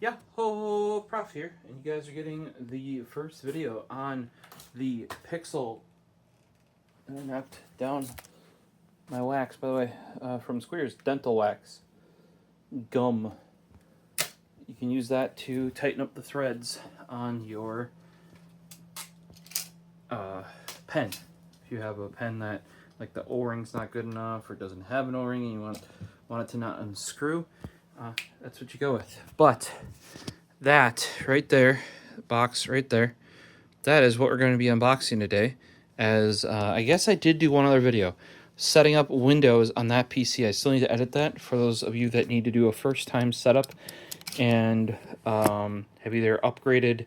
Yeah, ho, Prof here, and you guys are getting the first video on the Pixel. And I knocked down my wax, by the way, from Square's Dental Wax Gum. You can use that to tighten up the threads on your pen. If you have a pen that, like, the O-ring's not good enough or doesn't have an O-ring and you want it to not unscrew, that's what you go with. But that right there, box right there, that is what we're going to be unboxing today. As I guess I did do one other video setting up Windows on that PC. I still need to edit that for those of you that need to do a first time setup and have either upgraded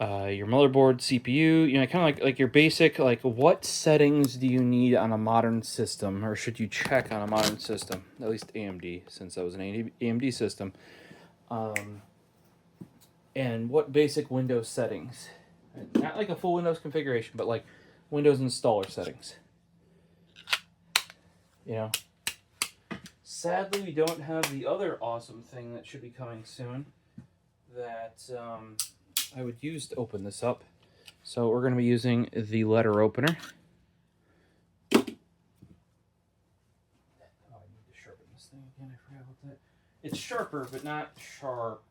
your motherboard, CPU, you know, kind of like your basic, like, what settings do you need on a modern system, or should you check on a modern system, at least AMD, since that was an AMD system, and what basic Windows settings, not like a full Windows configuration, but like Windows installer settings, you know. Sadly, we don't have the other awesome thing that should be coming soon that I would use to open this up. So we're going to be using the letter opener. Oh, I need to sharpen this thing again. I forgot about that. It's sharper, but not sharp.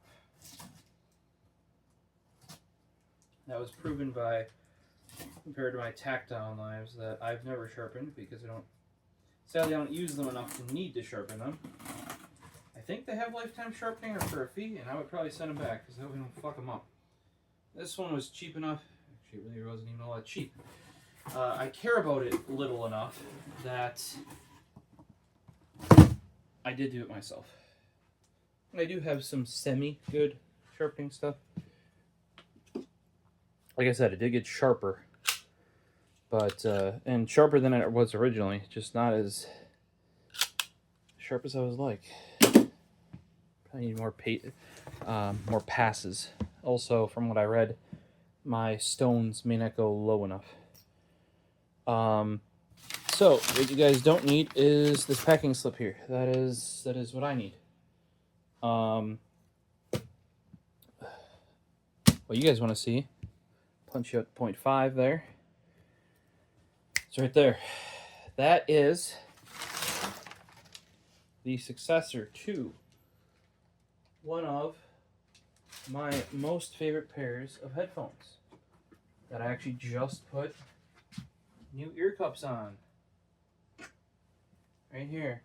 That was proven by, compared to my tactile knives, that I've never sharpened because sadly I don't use them enough to need to sharpen them. I think they have lifetime sharpening or for a fee, and I would probably send them back because that way we don't fuck them up. This one was cheap enough. Actually, it really wasn't even all that cheap. I care about it little enough that I did do it myself. I do have some semi-good sharpening stuff. Like I said, it did get sharper, but and sharper than it was originally, just not as sharp as I was like. I need more passes. Also, from what I read, my stones may not go low enough. So what you guys don't need is this packing slip here. That is what I need. What you guys want to see? Punch you out 0.5 there. It's right there. That is the successor to one of my most favorite pairs of headphones that I actually just put new ear cups on. Right here.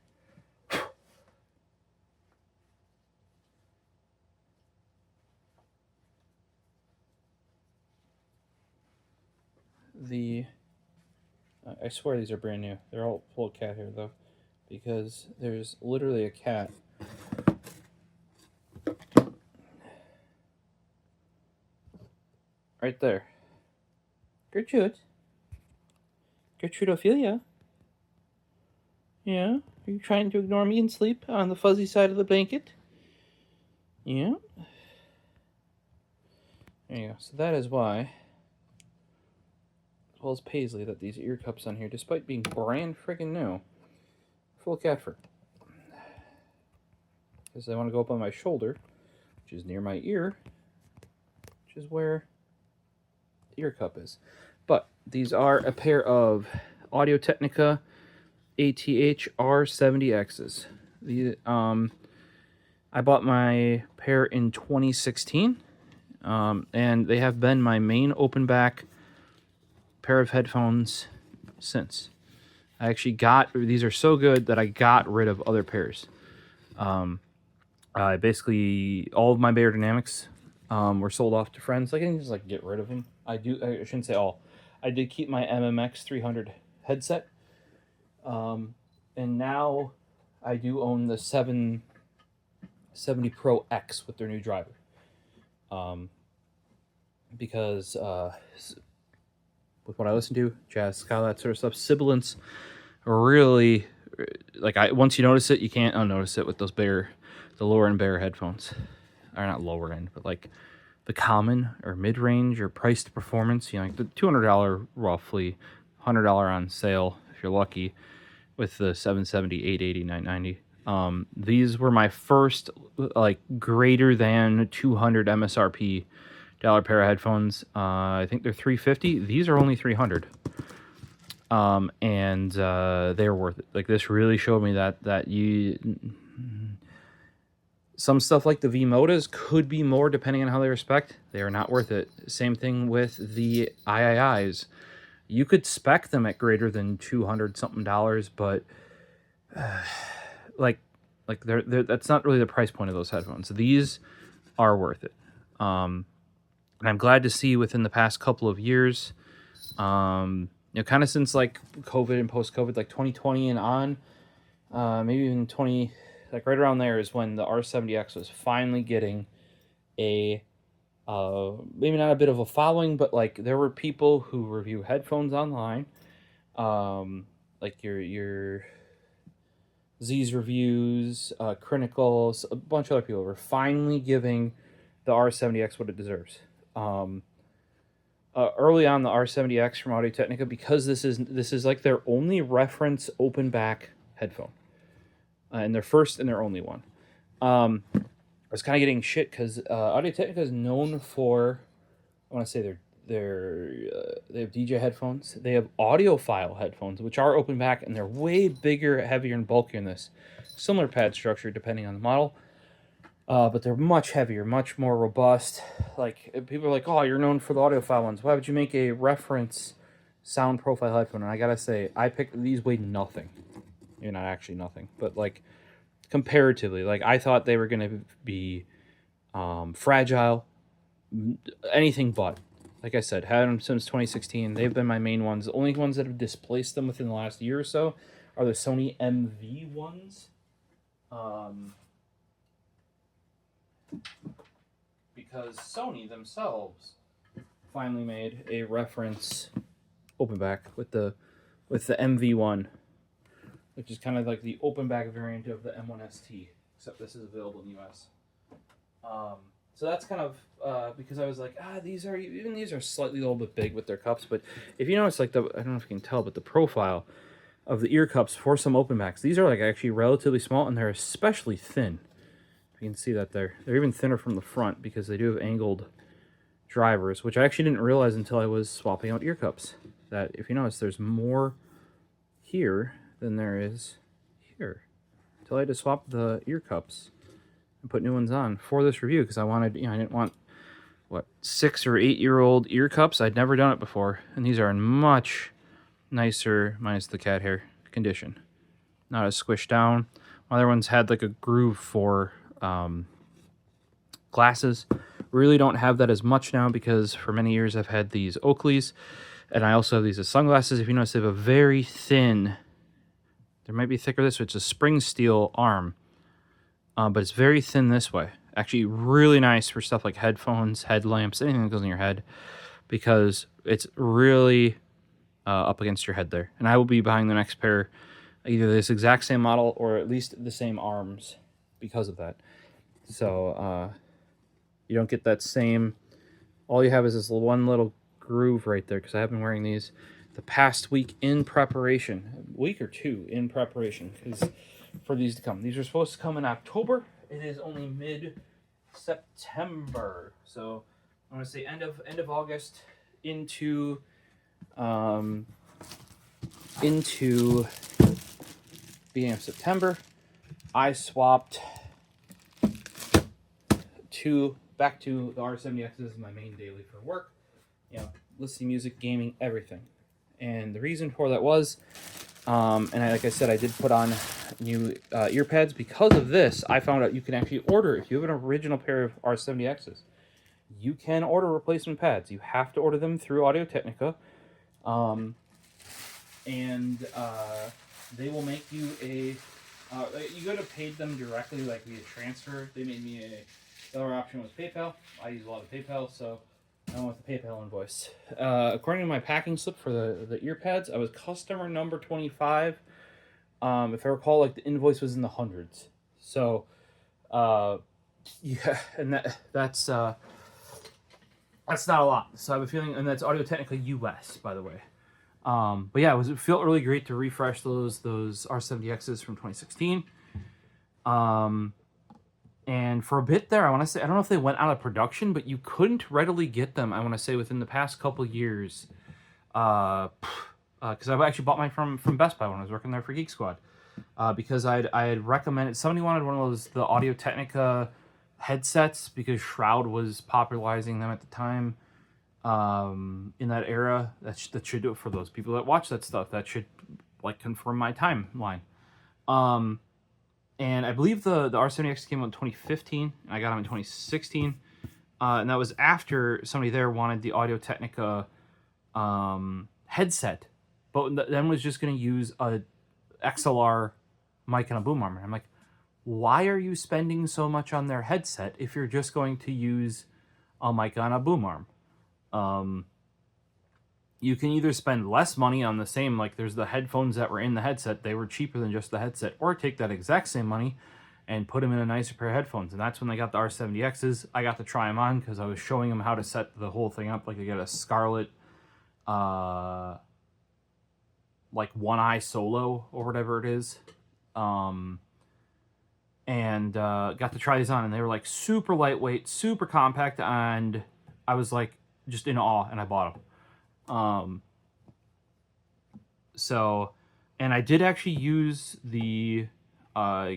I swear these are brand new. They're all full of cat hair though, because there's literally a cat right there. Gertrude. Gertrude Ophelia. Yeah? Are you trying to ignore me and sleep on the fuzzy side of the blanket? Yeah? There you go. So that is why, as well as Paisley, that these ear cups on here, despite being brand friggin' new, full of cat fur. Because I want to go up on my shoulder, which is near my ear, which is where the ear cup is. But these are a pair of Audio-Technica ATH-R70x's. I bought my pair in 2016, and they have been my main open back pair of headphones since. I actually these are so good that I got rid of other pairs. Basically, all of my Beyerdynamics were sold off to friends. I can just like get rid of them. I shouldn't say all. I did keep my MMX 300 headset. And now I do own the 770 Pro X with their new driver. Because with what I listen to, jazz, ska, that sort of stuff, sibilance really, like, once you notice it, you can't unnotice it with those the lower end Beyer headphones. Or not lower end, but like the common or mid-range or price to performance, you know, like the $200 roughly, $100 on sale if you're lucky, with the 770, 880, 990. These were my first like greater than 200 MSRP dollar pair of headphones. I think they're $350. These are only $300. And they're worth it. Like, this really showed me that some stuff like the V-Modas could be more depending on how they respect. They are not worth it. Same thing with the IIIs. You could spec them at greater than 200 something dollars, but like they're that's not really the price point of those headphones. These are worth it. And I'm glad to see within the past couple of years, kind of since like COVID and post-COVID, like 2020 and on, maybe even 20, like right around there is when the R70X was finally getting a, maybe not a bit of a following, but like there were people who review headphones online, like your Z's Reviews, Criticals, a bunch of other people were finally giving the R70X what it deserves. Early on, the R70X from Audio-Technica, because this is like their only reference open back headphone, and their first and their only one. I was kind of getting shit because Audio-Technica is known for, I want to say they have DJ headphones, they have audiophile headphones, which are open back, and they're way bigger, heavier, and bulkier than this. Similar pad structure depending on the model. But they're much heavier, much more robust. Like, people are like, oh, you're known for the audiophile ones. Why would you make a reference sound profile headphone? And I gotta say, I picked these weighed nothing. Maybe not actually nothing, but like comparatively, like I thought they were gonna be fragile, anything but. Like I said, had them since 2016. They've been my main ones. The only ones that have displaced them within the last year or so are the Sony MV ones. Because Sony themselves finally made a reference open back with the MV1, which is kind of like the open back variant of the M1ST, except this is available in the US. So that's kind of because I was like, these are slightly a little bit big with their cups, but if you notice, like I don't know if you can tell, but the profile of the ear cups for some open backs, these are like actually relatively small, and they're especially thin. You can see that they're even thinner from the front because they do have angled drivers, which I actually didn't realize until I was swapping out ear cups. That if you notice, there's more here than there is here. Until I had to swap the ear cups and put new ones on for this review, because I wanted, I didn't want 6 or 8 year old ear cups. I'd never done it before, and these are in much nicer, minus the cat hair, condition. Not as squished down. Other ones had like a groove for glasses. Really don't have that as much now because for many years I've had these Oakleys, and I also have these as sunglasses. If you notice, they have a very thin, there might be thicker this way, it's a spring steel arm, but it's very thin this way. Actually really nice for stuff like headphones, headlamps, anything that goes in your head, because it's really up against your head there. And I will be buying the next pair, either this exact same model or at least the same arms because of that. So you don't get that same, all you have is this one little groove right there, because I have been wearing these the past week in preparation, a week or two in preparation, because for these to come. These are supposed to come in October. It is only mid-September, so I'm gonna say end of August into beginning of September. I swapped back to the R70X as my main daily for work, listening music, gaming, everything. And the reason for that was, like I said, I did put on new ear pads. Because of this, I found out you can actually order, if you have an original pair of R70Xs, you can order replacement pads. You have to order them through Audio-Technica, and they will make you a, you could have paid them directly, like via transfer. They made me the other option was PayPal. I use a lot of PayPal, so I went with the PayPal invoice. According to my packing slip for the ear pads, I was customer number 25. If I recall, like the invoice was in the hundreds. So, yeah, and that's not a lot. So I have a feeling, and that's Audio-Technica US, by the way. But yeah, it felt really great to refresh those R70Xs from 2016. And for a bit there, I want to say, I don't know if they went out of production, but you couldn't readily get them, I want to say, within the past couple years. Because I've actually bought mine from Best Buy when I was working there for Geek Squad. Because I had recommended, somebody wanted one of those, the Audio Technica headsets, because Shroud was popularizing them at the time. In that era, that should do it for those people that watch that stuff. That should, like, confirm my timeline. And I believe the R70X came out in 2015, and I got them in 2016. And that was after somebody there wanted the Audio Technica headset, but then was just going to use a XLR mic and a boom arm. I'm like, why are you spending so much on their headset if you're just going to use a mic and a boom arm? You can either spend less money on the same, like there's the headphones that were in the headset, they were cheaper than just the headset, or take that exact same money and put them in a nicer pair of headphones. And that's when they got the R70Xs. I got to try them on because I was showing them how to set the whole thing up. Like, they get a Scarlett, like, one eye solo or whatever it is. And got to try these on, and they were like super lightweight, super compact, and I was like just in awe, and I bought them. So, and I did actually use the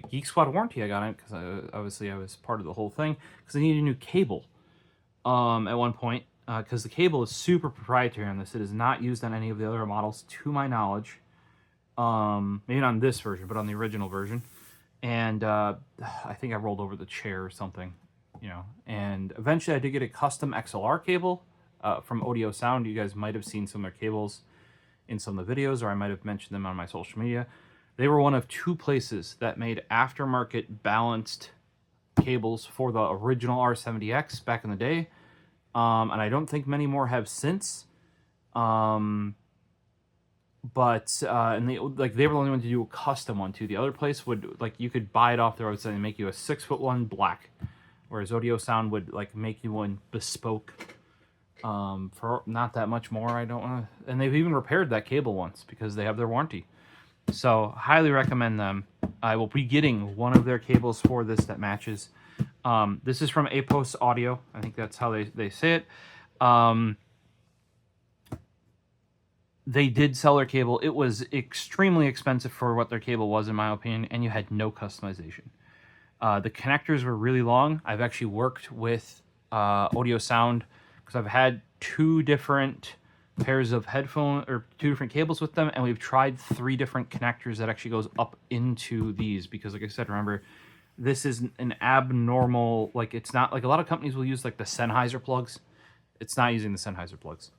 Geek Squad warranty I got on it, because obviously I was part of the whole thing, because I needed a new cable at one point, because the cable is super proprietary on this. It is not used on any of the other models, to my knowledge. Maybe not on this version, but on the original version. And I think I rolled over the chair or something, you know. And eventually I did get a custom XLR cable from OIDIO Sound. You guys might have seen some of their cables in some of the videos, or I might have mentioned them on my social media. They were one of two places that made aftermarket balanced cables for the original R70X back in the day. And I don't think many more have since. And they were the only one to do a custom one too. The other place would, like, you could buy it off their website and make you a 6-foot one black, whereas OIDIO Sound would, like, make you one bespoke for not that much more. I don't want to, and they've even repaired that cable once because they have their warranty. So highly recommend them. I will be getting one of their cables for this that matches. This is from ATH-R70x. I think that's how they say it. They did sell their cable. It was extremely expensive for what their cable was, in my opinion, and you had no customization. The connectors were really long. I've actually worked with OIDIO Sound because I've had two different pairs of headphone, or two different cables with them, and we've tried 3 different connectors that actually goes up into these, because, like I said, remember, this is an abnormal, like, it's not like a lot of companies will use like the Sennheiser plugs. It's not using the Sennheiser plugs.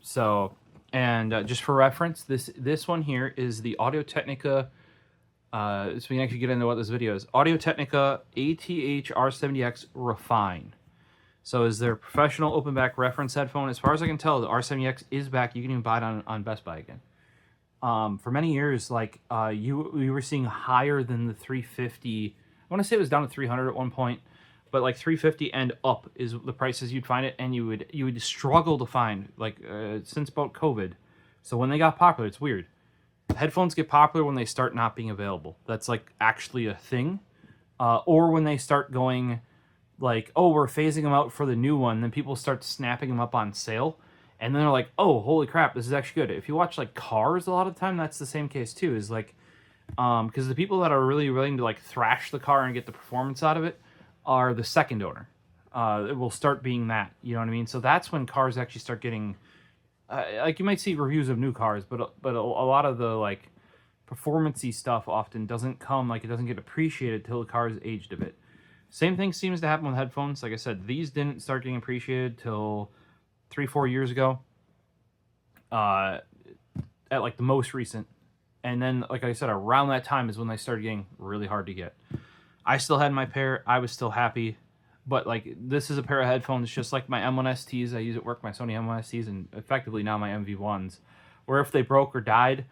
So, and just for reference, this one here is the Audio Technica. So we can actually get into what this video is. Audio Technica ATH-R70x Refine. So is their professional open back reference headphone. As far as I can tell, the R70X is back. You can even buy it on Best Buy again. For many years, like, we were seeing higher than the 350. I want to say it was down to 300 at one point, but like 350 and up is the prices you'd find it, and you would struggle to find, like, since about COVID. So when they got popular, it's weird. Headphones get popular when they start not being available. That's like actually a thing, or when they start going, like, oh, we're phasing them out for the new one, then people start snapping them up on sale, and then they're like, oh, holy crap, this is actually good. If you watch, like, cars, a lot of the time, that's the same case too, is like, because the people that are really willing to, like, thrash the car and get the performance out of it are the second owner. It will start being that, you know what I mean? So that's when cars actually start getting, like, you might see reviews of new cars, but a lot of the, like, performance-y stuff often doesn't come, like, it doesn't get appreciated till the car is aged a bit. Same thing seems to happen with headphones. Like I said, these didn't start getting appreciated till 3-4 years ago, at like the most recent. And then, like I said, around that time is when they started getting really hard to get. I still had my pair. I was still happy. But, like, this is a pair of headphones just like my M1STs. I use at work, my Sony M1STs, and effectively now my MV1s. Where if they broke or died,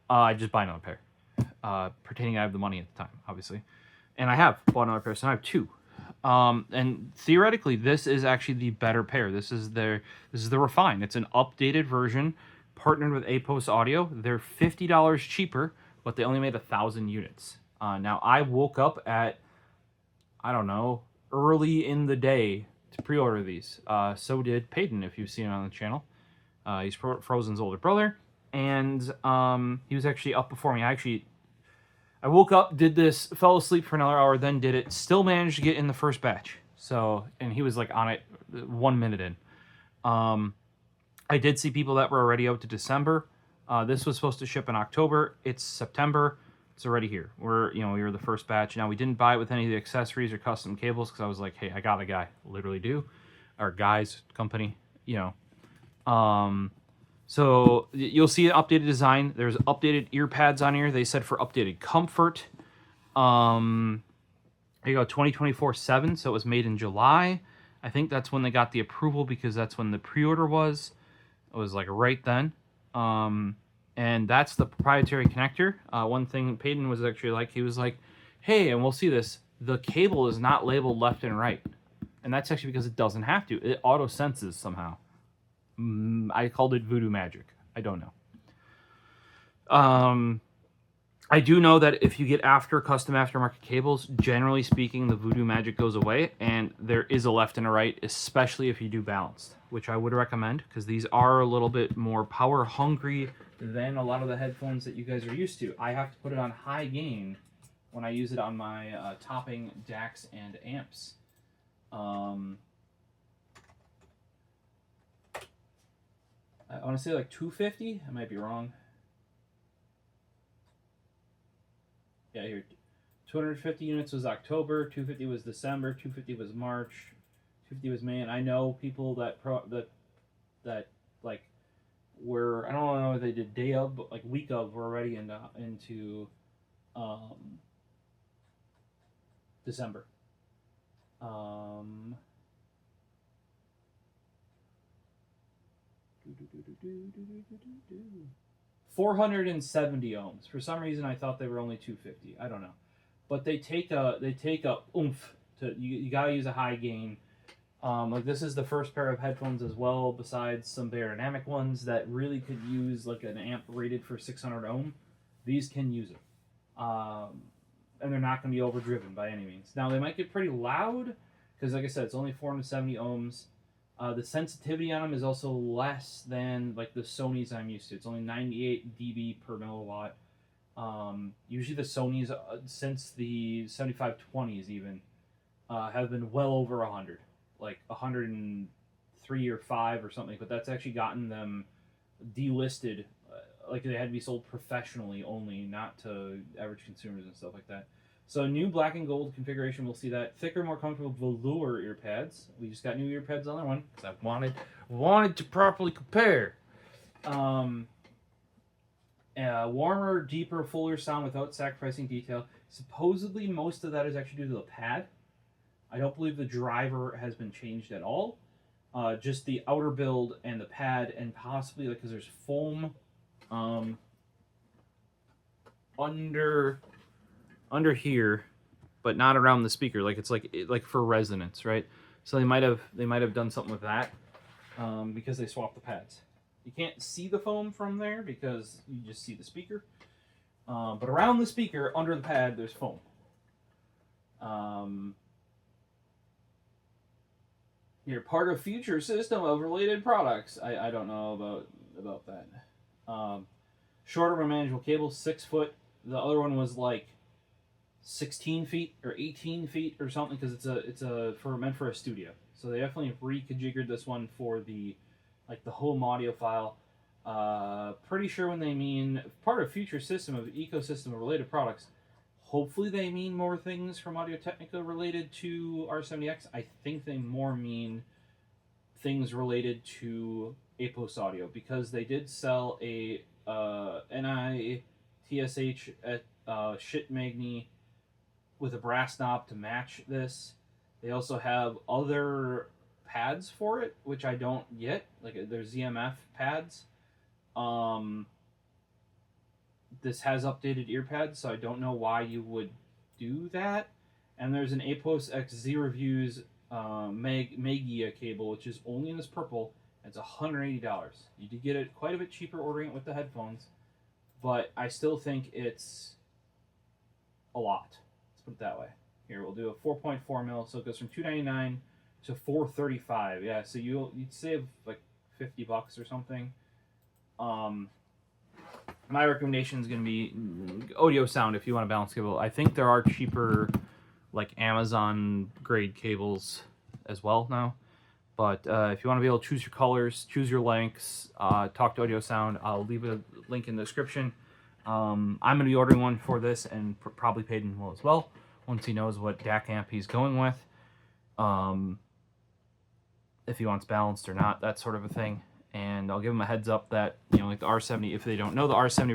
I just buy another pair. Pretending I have the money at the time, obviously. And I have bought another pair, so I have 2. And theoretically, this is actually the better pair. This is the Refine. It's an updated version, partnered with ATH-R70x. They're $50 cheaper, but they only made 1,000 units. Now, I woke up at, I don't know, early in the day to pre-order these. So did Peyton, if you've seen him on the channel. He's Frozen's older brother, and he was actually up before me. I woke up, did this, fell asleep for another hour, then did it, still managed to get in the first batch. So, and he was like on it 1 minute in. I did see people that were already out to December. This was supposed to ship in October. It's September. It's already here. We were the first batch. Now, we didn't buy it with any of the accessories or custom cables because I was like, hey, I got a guy. Literally do. Our guy's company, So you'll see an updated design. There's updated ear pads on here. They said for updated comfort. Here you go, 2024-7. So it was made in July. I think that's when they got the approval because that's when the pre-order was. It was like right then. And that's the proprietary connector. One thing Peyton was actually like, he was like, hey, and we'll see this, the cable is not labeled left and right. And that's actually because it doesn't have to. It auto-senses somehow. I called it voodoo magic. I don't know. I do know that if you get custom aftermarket cables, generally speaking, the voodoo magic goes away, and there is a left and a right, especially if you do balanced, which I would recommend, because these are a little bit more power hungry than a lot of the headphones that you guys are used to. I have to put it on high gain when I use it on my topping DACs and amps. I want to say like 250. I might be wrong. Yeah, here, 250 units was October, 250 was December, 250 was March, 250 was May, and I know people that like were, I don't know if they did day of, but like week of, were already into December. 470 ohms. For some reason, I thought they were only 250. I don't know, but they take a oomph to you. Gotta use a high gain. Like this is the first pair of headphones as well, besides some Beyerdynamic ones that really could use like an amp rated for 600 ohm. These can use it, and they're not going to be overdriven by any means. Now they might get pretty loud because, like I said, it's only 470 ohms. The sensitivity on them is also less than like the Sony's I'm used to. It's only 98 dB per milliwatt. Usually the Sony's, since the 7520s even, have been well over 100. Like 103 or 5 or something. But that's actually gotten them delisted. Like they had to be sold professionally only, not to average consumers and stuff like that. So new black and gold configuration, we'll see that. Thicker, more comfortable velour ear pads. We just got new ear pads on that one because I wanted to properly compare. Warmer, deeper, fuller sound without sacrificing detail. Supposedly most of that is actually due to the pad. I don't believe the driver has been changed at all. Just the outer build and the pad, and possibly because there's foam under here, but not around the speaker. Like it's like for resonance, right? So they might have done something with that because they swapped the pads. You can't see the foam from there because you just see the speaker. But around the speaker, under the pad, there's foam. You're part of future system of related products. I don't know about that. Shorter, more manageable cable, 6 foot. The other one was like 16 feet or 18 feet or something because it's meant for a studio. So they definitely reconfigured this one for the home audio file. Pretty sure when they mean part of future system of ecosystem of related products, hopefully they mean more things from Audio-Technica related to R70x. I think they more mean things related to APOS audio because they did sell a NI-TSH shit magni with a brass knob to match this. They also have other pads for it, which I don't get. Like they're ZMF pads. This has updated ear pads, so I don't know why you would do that. And there's an APOS X Z Reviews Megia cable, which is only in this purple. It's $180. You did get it quite a bit cheaper ordering it with the headphones. but I still think it's a lot. Let's put it that way. Here, we'll do a 4.4 mil, so it goes from $299 to $435. Yeah, so you'd save like $50 or something. My recommendation is going to be OIDIO Sound if you want a balanced cable. I think there are cheaper, like Amazon grade cables as well now. But if you want to be able to choose your colors, choose your lengths, talk to OIDIO Sound, I'll leave a link in the description. I'm going to be ordering one for this, and probably Peyton will as well, once he knows what DAC amp he's going with. If he wants balanced or not, that sort of a thing. And I'll give him a heads up that, you know, like the R70, if they don't know, the R70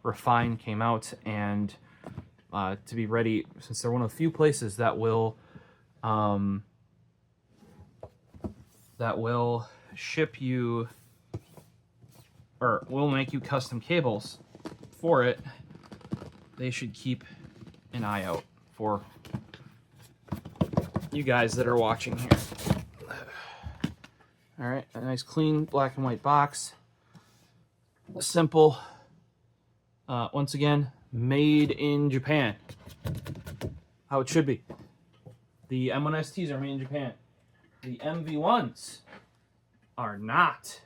Refine came out, and to be ready, since they're one of the few places that will ship you, or will make you custom cables for it, they should keep an eye out for you guys that are watching here. All right, a nice clean black and white box. Simple. Once again, made in Japan. How it should be. The M1STs are made in Japan. The MV1s are not.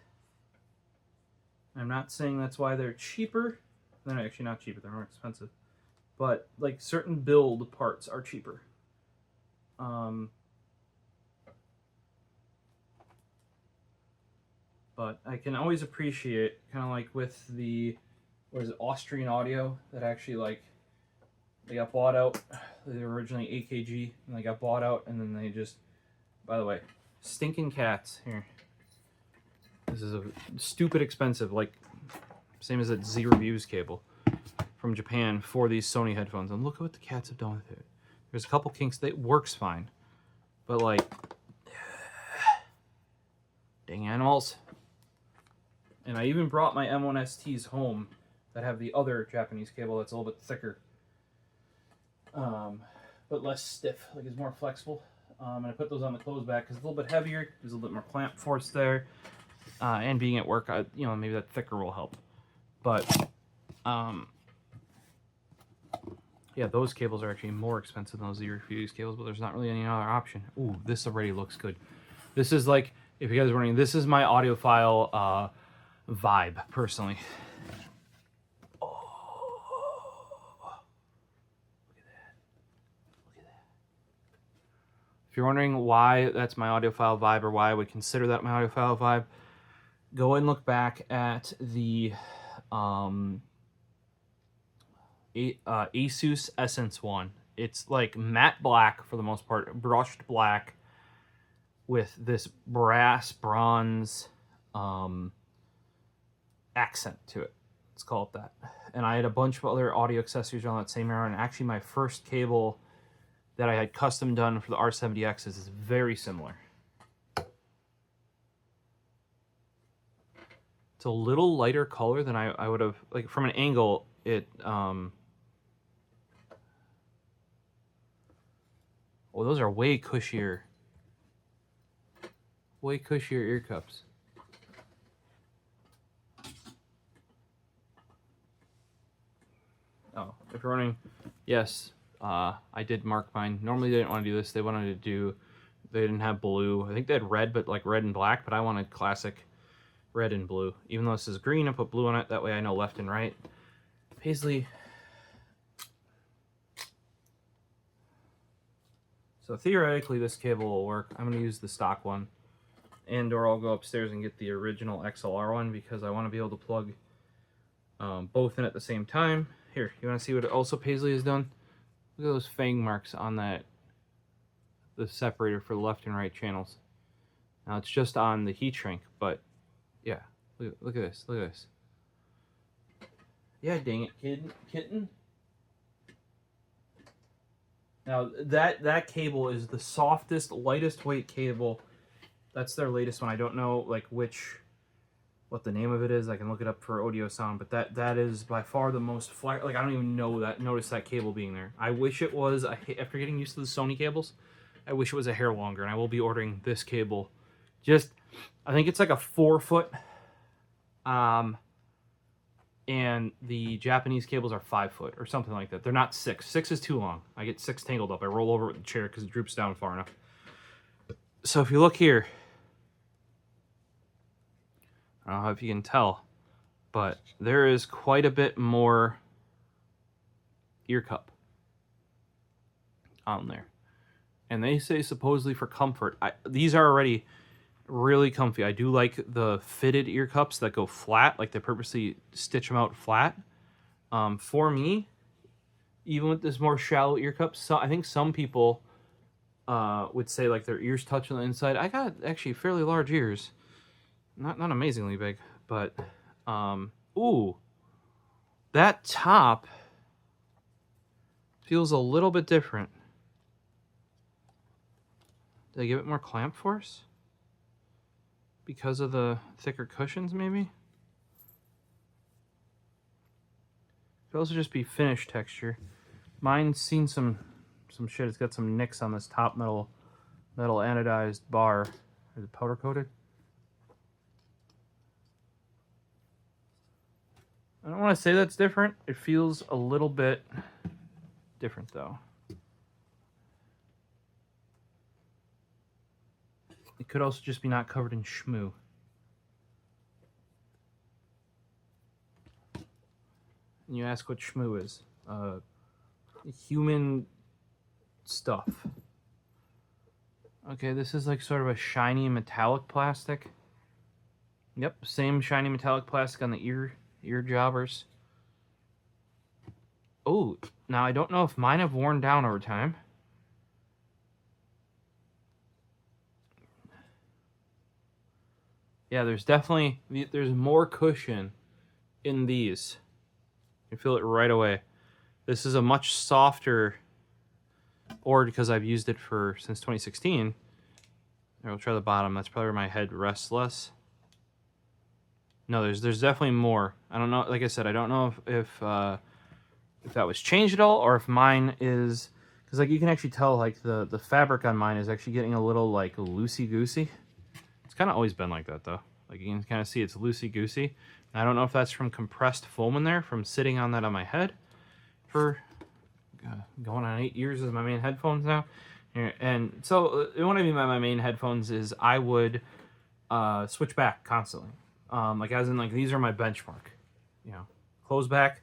I'm not saying that's why they're cheaper. They're actually not cheaper, they're more expensive. But like certain build parts are cheaper. But I can always appreciate, kind of like with the, what is it, Austrian Audio, that actually, like, they got bought out. They were originally AKG, and they got bought out, and then they just, by the way, stinking cats. Here. This is a stupid expensive, like, same as that Z Reviews cable from Japan for these Sony headphones. And look at what the cats have done with it. There's a couple kinks that works fine. But, like, dang animals. And I even brought my M1STs home that have the other Japanese cable that's a little bit thicker. But less stiff, like it's more flexible. And I put those on the clothes back because it's a little bit heavier. There's a little bit more clamp force there. And being at work, you know, maybe that thicker will help. But, yeah, those cables are actually more expensive than those Z-Refuse cables, but there's not really any other option. Ooh, this already looks good. This is like, if you guys are wondering, this is my audiophile vibe, personally. Oh, look at that. Look at that. If you're wondering why that's my audiophile vibe, or why I would consider that my audiophile vibe, go and look back at the Asus Essence 1. It's like matte black for the most part, brushed black with this brass bronze accent to it. Let's call it that. And I had a bunch of other audio accessories on that same era, and actually my first cable that I had custom done for the R70X is very similar. It's a little lighter color than I would have, like from an angle, it oh, those are way cushier ear cups. Oh, if you're wondering, yes, I did mark mine. Normally they didn't want to do this. They didn't have blue. I think they had red, but like red and black, but I wanted classic red and blue. Even though this is green, I put blue on it. That way I know left and right. Paisley. So theoretically this cable will work. I'm going to use the stock one. And/or I'll go upstairs and get the original XLR one because I want to be able to plug both in at the same time. Here, you want to see what also Paisley has done? Look at those fang marks on the separator for the left and right channels. Now it's just on the heat shrink, but yeah, look at this, look at this. Yeah, dang it, kitten. Now that cable is the softest, lightest weight cable. That's their latest one. I don't know like what the name of it is. I can look it up for OIDIO Sound, but that is by far the most flex. Like I don't even notice that cable being there. I wish it was after getting used to the Sony cables. I wish it was a hair longer, and I will be ordering this cable. I think it's like a 4 foot and the Japanese cables are 5 foot or something like that. They're not 6. 6 is too long. I get 6 tangled up. I roll over with the chair because it droops down far enough. So if you look here, I don't know if you can tell, but there is quite a bit more ear cup on there. And they say supposedly for comfort. These are already really comfy. I do like the fitted ear cups that go flat, like they purposely stitch them out flat. For me, even with this more shallow ear cup, so I think some people would say like their ears touch on the inside. I got actually fairly large ears, not amazingly big, but ooh, that top feels a little bit different. Did I give it more clamp force? Because of the thicker cushions, maybe? Could also just be finish texture. Mine's seen some shit. It's got some nicks on this top metal anodized bar. Is it powder coated? I don't want to say that's different. It feels a little bit different though. It could also just be not covered in shmoo. And you ask what shmoo is. Human stuff. Okay, this is like sort of a shiny metallic plastic. Yep, same shiny metallic plastic on the ear jobbers. Oh, now I don't know if mine have worn down over time. Yeah, there's more cushion in these. You feel it right away. This is a much softer, or because I've used it since 2016. I'll try the bottom. That's probably where my head rests less. No, there's definitely more. I don't know. Like I said, I don't know if that was changed at all, or if mine is, because like you can actually tell like the fabric on mine is actually getting a little like loosey goosey. It's kind of always been like that though. Like you can kind of see it's loosey goosey. I don't know if that's from compressed foam in there from sitting on that on my head for going on 8 years as my main headphones now. And so what I mean by my main headphones is I would switch back constantly. Like as in like these are my benchmark, you know, close back,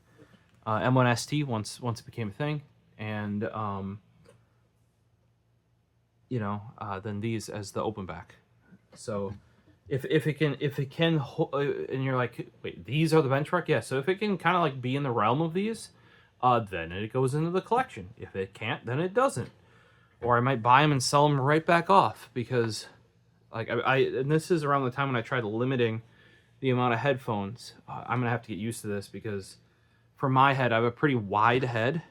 M1ST once it became a thing, and you know, then these as the open back. So if it can and you're like, wait, these are the benchmark? Yeah. So if it can kind of like be in the realm of these, then it goes into the collection. If it can't, then it doesn't. Or I might buy them and sell them right back off because, like, and this is around the time when I tried limiting the amount of headphones. I'm gonna have to get used to this because for my head, I have a pretty wide head.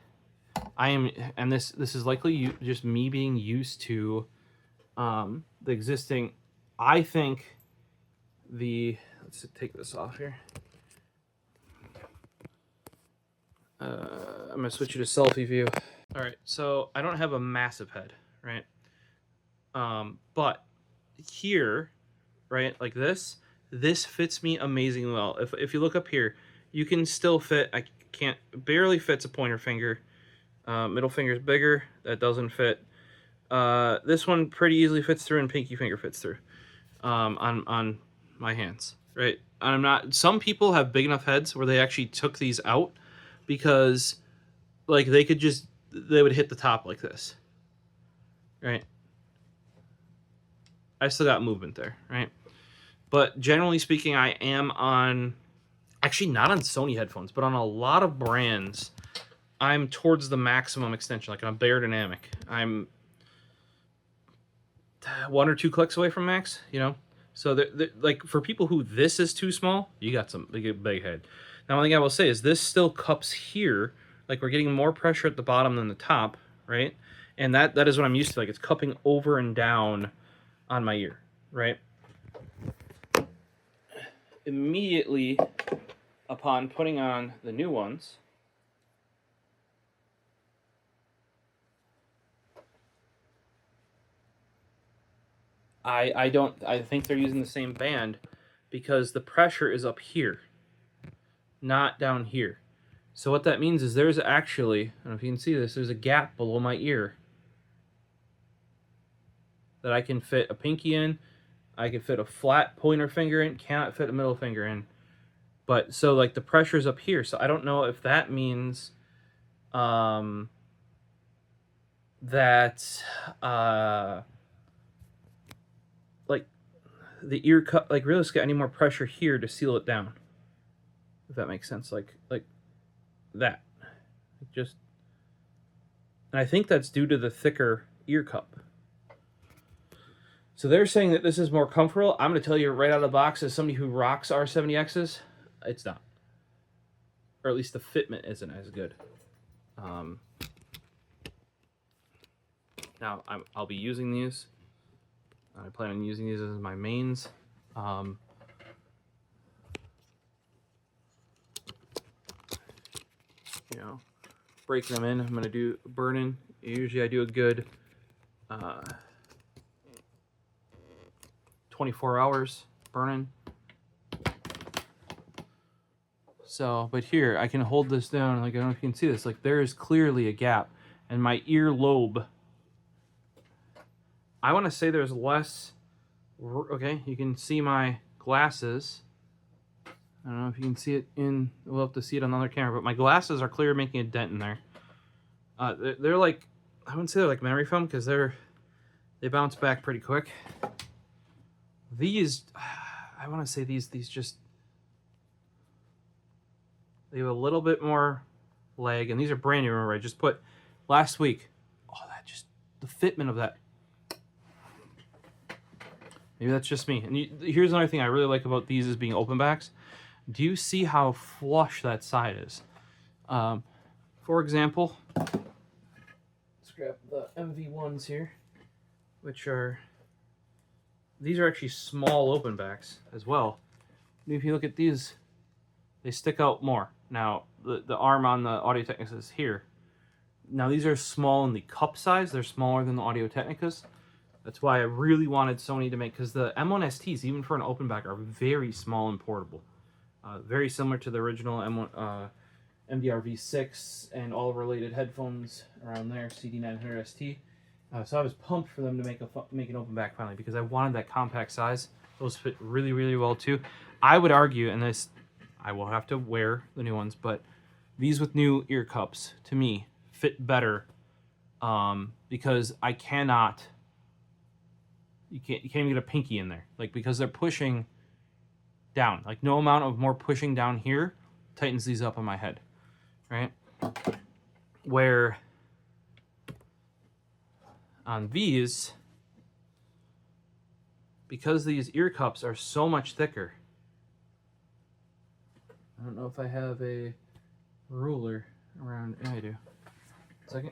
And this is likely just me being used to the existing. I think let's take this off here. I'm gonna switch you to selfie view. All right, so I don't have a massive head, right? But here, right, like this fits me amazingly well. If you look up here, you can still fit. I can't barely fits a pointer finger. Middle finger's bigger. That doesn't fit. This one pretty easily fits through, and pinky finger fits through. On my hands, right? I'm not. Some people have big enough heads where they actually took these out because, like, they would hit the top like this, right? I still got movement there, right? But generally speaking, I am on, actually not on Sony headphones, but on a lot of brands, I'm towards the maximum extension, like on a Beyerdynamic. I'm 1 or 2 clicks away from max, you know? So, like, for people who this is too small, you got some big head. Now, one thing I will say is this still cups here. Like, we're getting more pressure at the bottom than the top, right? And that is what I'm used to. Like, it's cupping over and down on my ear, right? Immediately upon putting on the new ones, I think they're using the same band because the pressure is up here. not down here. So what that means is there's actually, I don't know if you can see this, there's a gap below my ear that I can fit a pinky in. I can fit a flat pointer finger in, cannot fit a middle finger in. But so like the pressure's up here. So I don't know if that means that like the ear cut, like realistically I need more pressure here to seal it down. If that makes sense. Like that. Just, and I think that's due to the thicker ear cup. So they're saying that this is more comfortable. I'm going to tell you right out of the box, as somebody who rocks R70Xs, it's not. Or at least the fitment isn't as good. Now, I'll be using these. I plan on using these as my mains. You know, breaking them in. I'm going to do burning. Usually I do a good 24 hours burning. So, but here I can hold this down. Like, I don't know if you can see this. Like, there is clearly a gap, and my ear lobe, I want to say there's less. Okay, you can see my glasses. I don't know if you can see it in. We'll have to see it on another camera, but my glasses are clear, making a dent in there. They're like, I wouldn't say they're like memory foam because they bounce back pretty quick. These, I want to say these just, they have a little bit more leg, and these are brand new. Remember, I just put last week. Oh, that just, the fitment of that. Maybe that's just me. And here's another thing I really like about these as being open backs. Do you see how flush that side is? For example, let's grab the MV1s here, which are, these are actually small open backs as well. If you look at these, they stick out more. Now, the arm on the Audio Technica is here. Now, these are small in the cup size. They're smaller than the Audio Technicas. That's why I really wanted Sony to make, because the M1STs, even for an open back, are very small and portable. Very similar to the original M1, MDR V6 and all related headphones around there, CD900ST. So I was pumped for them to make an open back finally, because I wanted that compact size. Those fit really, really well too. I would argue, and this, I will have to wear the new ones, but these with new ear cups, to me, fit better because I cannot, you can't even get a pinky in there. Like, because they're pushing down. Like, no amount of more pushing down here tightens these up on my head, right? Where on these, because these ear cups are so much thicker, I don't know if I have a ruler around. Yeah, I do. Second.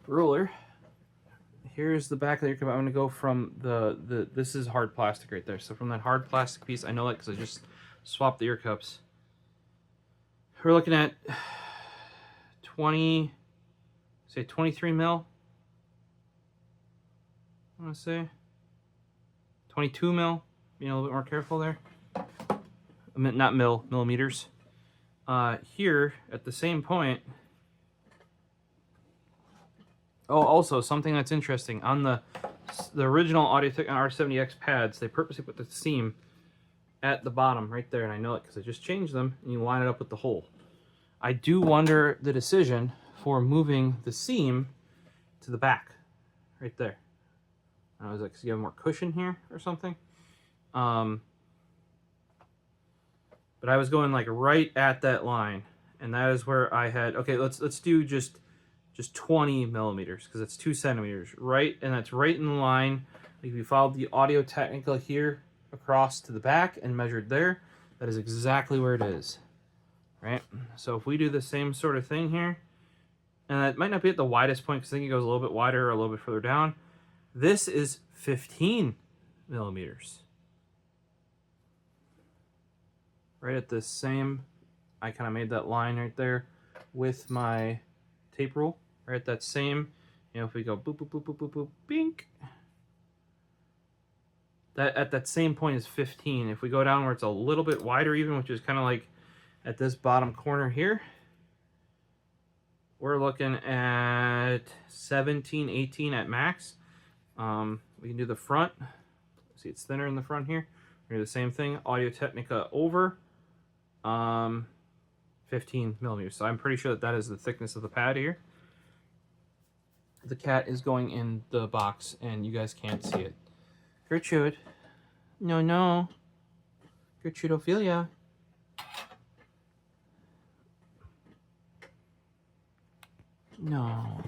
Ruler. Here's the back of the ear cup. I'm going to go from this is hard plastic right there. So from that hard plastic piece, I know that because I just swapped the ear cups. We're looking at 23 mil. I want to say 22 mil. Being a little bit more careful there. I meant not millimeters. Here at the same point. Oh, also something that's interesting on the original Audio-Technica R70X pads, they purposely put the seam at the bottom right there, and I know it because I just changed them. And you line it up with the hole. I do wonder the decision for moving the seam to the back, right there. I was like, so you have more cushion here or something. But I was going like right at that line, and that is where I had. Okay, let's do just 20 millimeters because it's 2 centimeters, right? And that's right in the line. Like if you followed the Audio Technica here across to the back and measured there, that is exactly where it is, right? So if we do the same sort of thing here, and that might not be at the widest point because I think it goes a little bit wider or a little bit further down. This is 15 millimeters. Right at the same, I kind of made that line right there with my tape rule. Right at that same, you know, if we go boop, boop, boop, boop, boop, boop, bink. that at that same point is 15. If we go down where it's a little bit wider even, which is kind of like at this bottom corner here, we're looking at 17, 18 at max. We can do the front. See, it's thinner in the front here. We do the same thing. Audio-Technica over 15 millimeters. So I'm pretty sure that is the thickness of the pad here. The cat is going in the box, and you guys can't see it. Gertrude. No, no. Gertrude Ophelia. No.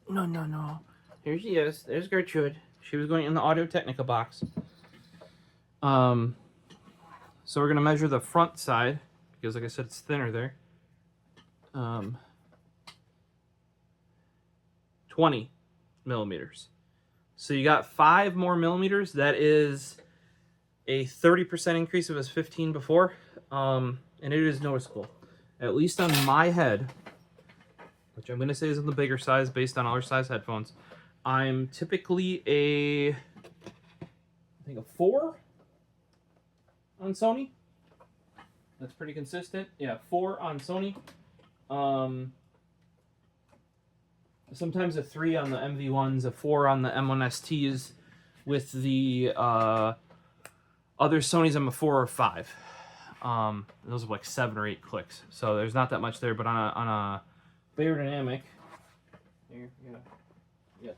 No, no, no. Here she is. There's Gertrude. She was going in the Audio-Technica box. So we're going to measure the front side, because like I said, it's thinner there. 20 millimeters. So you got 5 more millimeters. That is a 30% increase. It was 15 before. And it is noticeable. At least on my head, which I'm going to say is in the bigger size based on other size headphones. I'm typically I think a 4 on Sony. That's pretty consistent. Yeah, 4 on Sony. Sometimes a 3 on the MV1s, a 4 on the M1STs. With the other Sonys, I'm a 4 or 5. Those are like 7 or 8 clicks. So there's not that much there, but on a Beyerdynamic, here, yeah,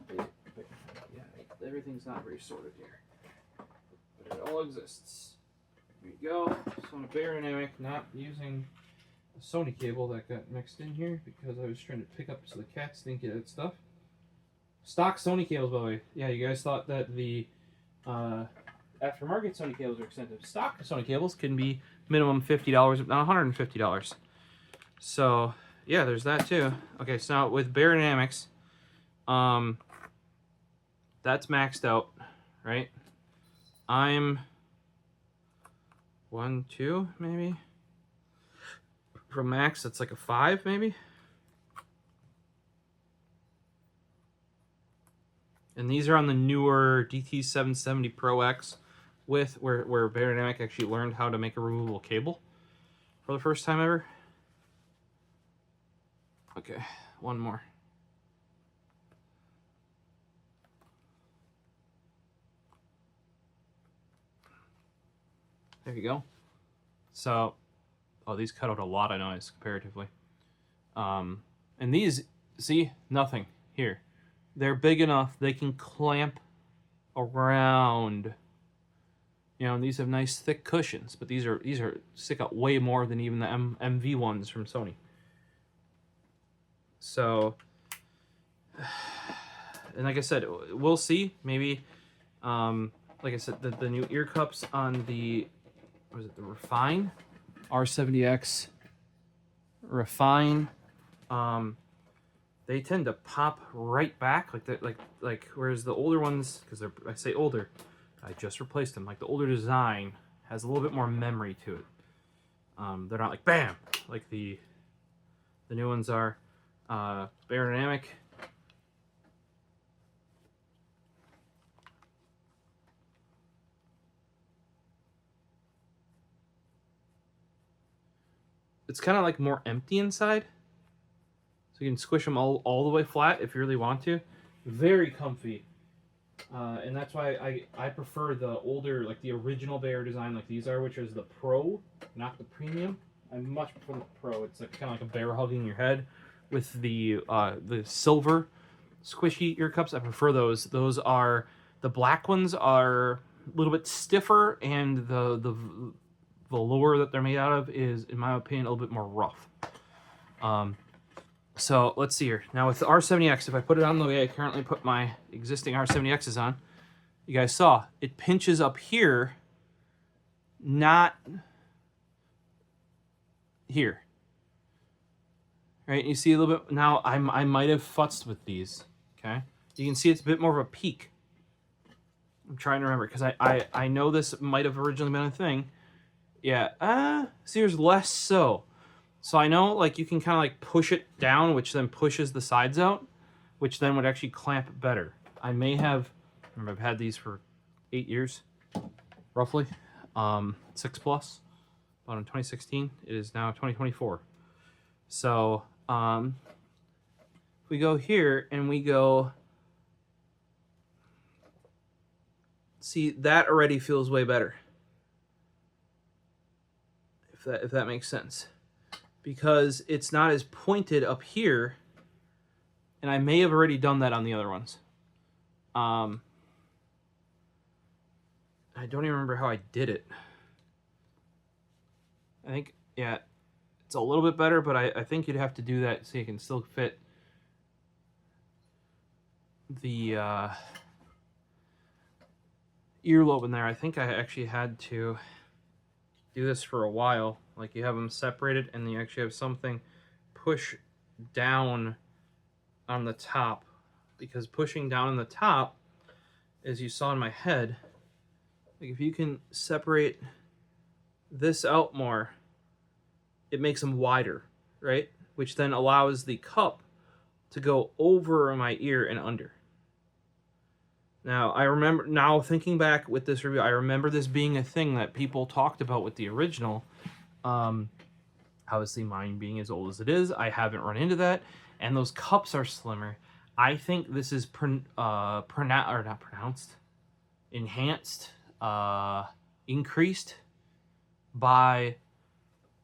everything's not very sorted here, but it all exists. There you go. So on a Beyerdynamic, not using a Sony cable that got mixed in here because I was trying to pick up so the cats didn't get that stuff. Stock Sony cables, by the way. Yeah, you guys thought that the aftermarket Sony cables are expensive. Stock Sony cables can be minimum $50, if not $150. So yeah, there's that too. Okay, so now with Beyerdynamics, that's maxed out, right? I'm 1, 2, maybe. From max, that's like a 5, maybe. And these are on the newer DT770 Pro X, with where Beyerdynamic actually learned how to make a removable cable for the first time ever. Okay, one more. There you go. So, these cut out a lot of noise comparatively. And these, see, nothing here. They're big enough they can clamp around. You know, and these have nice thick cushions, but these stick out way more than even the MV ones from Sony. So, and like I said, we'll see. Maybe, like I said, the new ear cups on the, what was it, the Refine? R70x Refine. They tend to pop right back, like whereas the older ones, because I say older, I just replaced them. Like the older design has a little bit more memory to it. They're not like bam, like the new ones are. Beyerdynamic. It's kind of like more empty inside. So you can squish them all the way flat if you really want to. Very comfy. And that's why I prefer the older, like the original Beyer design like these are, which is the Pro, not the Premium. I much prefer the Pro. It's like kind of like a bear hugging your head with the silver squishy ear cups. I prefer those. Those are, the black ones are a little bit stiffer, and the velour that they're made out of is, in my opinion, a little bit more rough. So let's see here. Now with the R70X, if I put it on the way I currently put my existing R70Xs on, you guys saw, it pinches up here, not here. Right, you see a little bit, now I might have futzed with these, okay? You can see it's a bit more of a peak. I'm trying to remember, because I know this might have originally been a thing. Yeah, see, there's less so. So I know, like, you can kind of like push it down, which then pushes the sides out, which then would actually clamp better. I may have, remember, I've had these for 8 years, roughly, 6 plus. Bought in 2016. It is now 2024. So if we go here and we go, see, that already feels way better. If that makes sense, because it's not as pointed up here, and I may have already done that on the other ones. I don't even remember how I did it. I think, yeah, it's a little bit better, but I think you'd have to do that so you can still fit the earlobe in there. I think I actually had to do this for a while. Like, you have them separated, and then you actually have something push down on the top, because pushing down on the top, as you saw in my head, like if you can separate this out more, it makes them wider, right? Which then allows the cup to go over my ear and under. Now, I remember, now thinking back with this review, I remember this being a thing that people talked about with the original. Obviously, mine being as old as it is, I haven't run into that. And those cups are slimmer. I think this is enhanced, increased by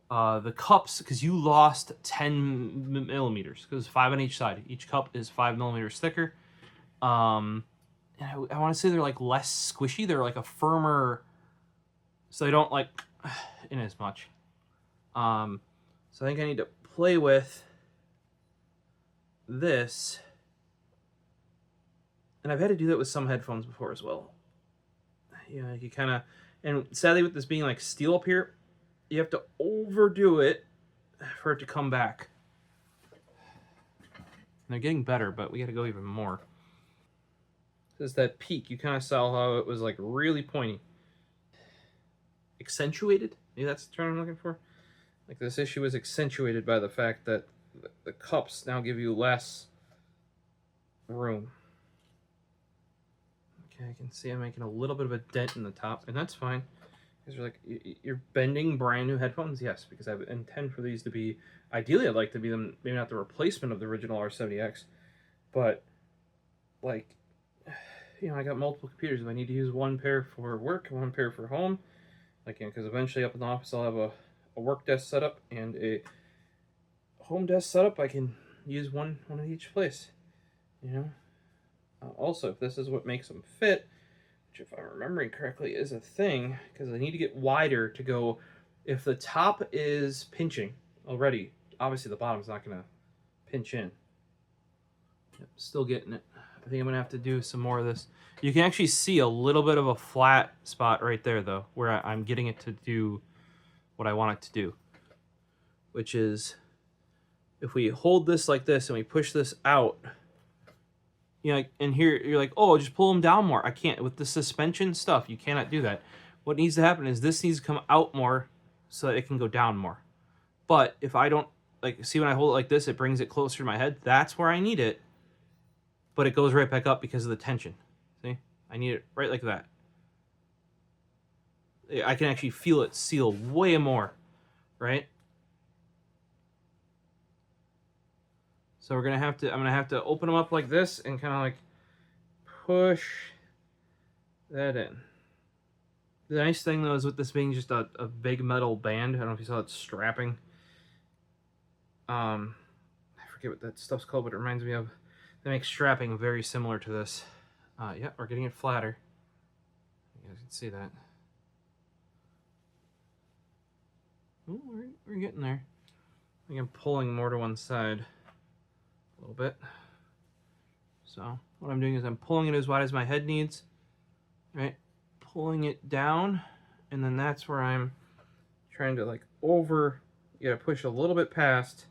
the cups, because you lost 10 millimeters, because 5 on each side. Each cup is 5 millimeters thicker. And I want to say they're like less squishy. They're like a firmer, so they don't like in as much. So I think I need to play with this. And I've had to do that with some headphones before as well. You know, you kind of, and sadly with this being like steel up here, you have to overdo it for it to come back. And they're getting better, but we got to go even more. This is that peak. You kind of saw how it was like really pointy. Accentuated? Maybe that's the term I'm looking for. Like, this issue is accentuated by the fact that the cups now give you less room. Okay, I can see I'm making a little bit of a dent in the top, and that's fine. Because you're like, you're bending brand new headphones? Yes, because I intend for these to be, ideally I'd like to be them, maybe not the replacement of the original R70X, but like, you know, I got multiple computers. If I need to use one pair for work and one pair for home, I can, because eventually up in the office I'll have a work desk setup and a home desk setup. I can use one at each place, you know. Also, if this is what makes them fit, which if I'm remembering correctly is a thing, because I need to get wider to go, if the top is pinching already, obviously the bottom's not going to pinch in. Yep, still getting it. I think I'm going to have to do some more of this. You can actually see a little bit of a flat spot right there, though, where I'm getting it to do what I want it to do, which is if we hold this like this and we push this out, you know, and here you're like, oh, just pull them down more. I can't. With the suspension stuff, you cannot do that. What needs to happen is this needs to come out more so that it can go down more. But if I don't, like, see when I hold it like this, it brings it closer to my head. That's where I need it. But it goes right back up because of the tension. See? I need it right like that. I can actually feel it seal way more, right? So I'm gonna have to open them up like this and kind of like push that in. The nice thing though is with this being just a big metal band, I don't know if you saw it strapping. I forget what that stuff's called, but it reminds me of, they make strapping very similar to this. Yeah, we're getting it flatter. You guys can see that. Ooh, we're getting there. I think I'm pulling more to one side a little bit. So what I'm doing is I'm pulling it as wide as my head needs, right? Pulling it down, and then that's where I'm trying to like you gotta push a little bit past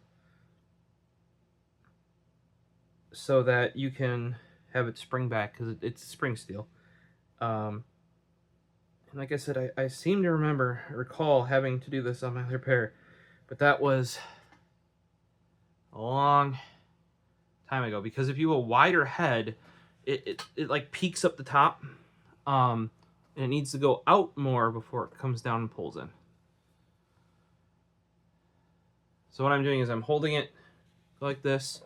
so that you can have it spring back, because it's spring steel. And like I said, I seem to recall having to do this on my other pair, but that was a long time ago, because if you have a wider head, it like peaks up the top. and it needs to go out more before it comes down and pulls in. So what I'm doing is I'm holding it like this.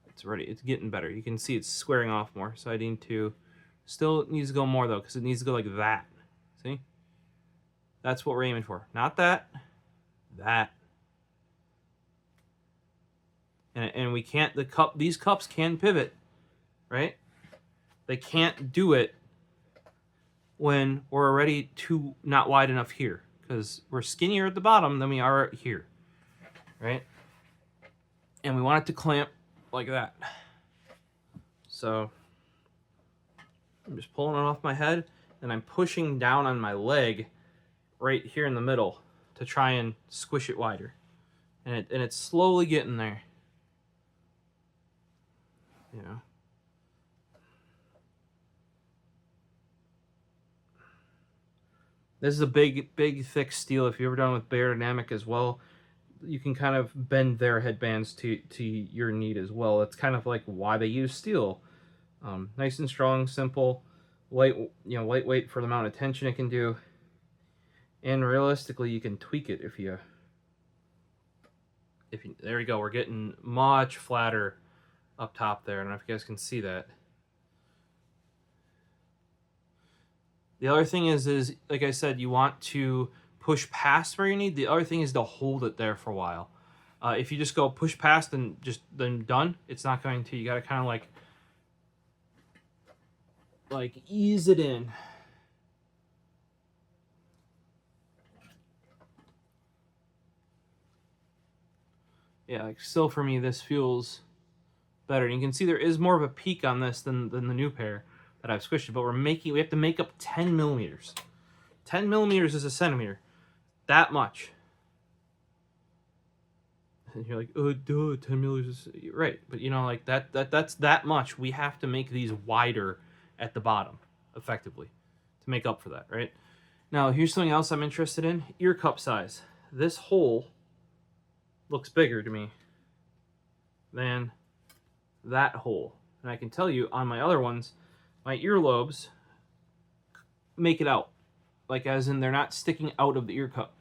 It's ready. It's getting better. You can see it's squaring off more. So I need to, still needs to go more though, because it needs to go like that. See? That's what we're aiming for. Not that. That. And we can't, these cups can pivot, right? They can't do it when we're already too not wide enough here, because we're skinnier at the bottom than we are here, right? And we want it to clamp like that. So I'm just pulling it off my head, and I'm pushing down on my leg right here in the middle to try and squish it wider. And it's slowly getting there. You know. This is a big, thick steel. If you've ever done with Beyerdynamic as well, you can kind of bend their headbands to your need as well. It's kind of like why they use steel. Nice and strong, simple, lightweight for the amount of tension it can do. And realistically, you can tweak it if you there we go. We're getting much flatter up top there. I don't know if you guys can see that. The other thing is like I said, you want to push past where you need. The other thing is to hold it there for a while. If you just go push past and then done, it's not going to. You got to kind of like ease it in. Yeah, like still for me, this feels better. And you can see there is more of a peak on this than the new pair that I've squished it, but we have to make up 10 millimeters. 10 millimeters is a centimeter. That much. And you're like, oh, duh, 10 millimeters is... Right, but you know, like that's that much. We have to make these wider at the bottom, effectively, to make up for that, right? Now, here's something else I'm interested in. Ear cup size. This hole looks bigger to me than that hole. And I can tell you, on my other ones, my earlobes make it out. Like, as in, they're not sticking out of the ear cup.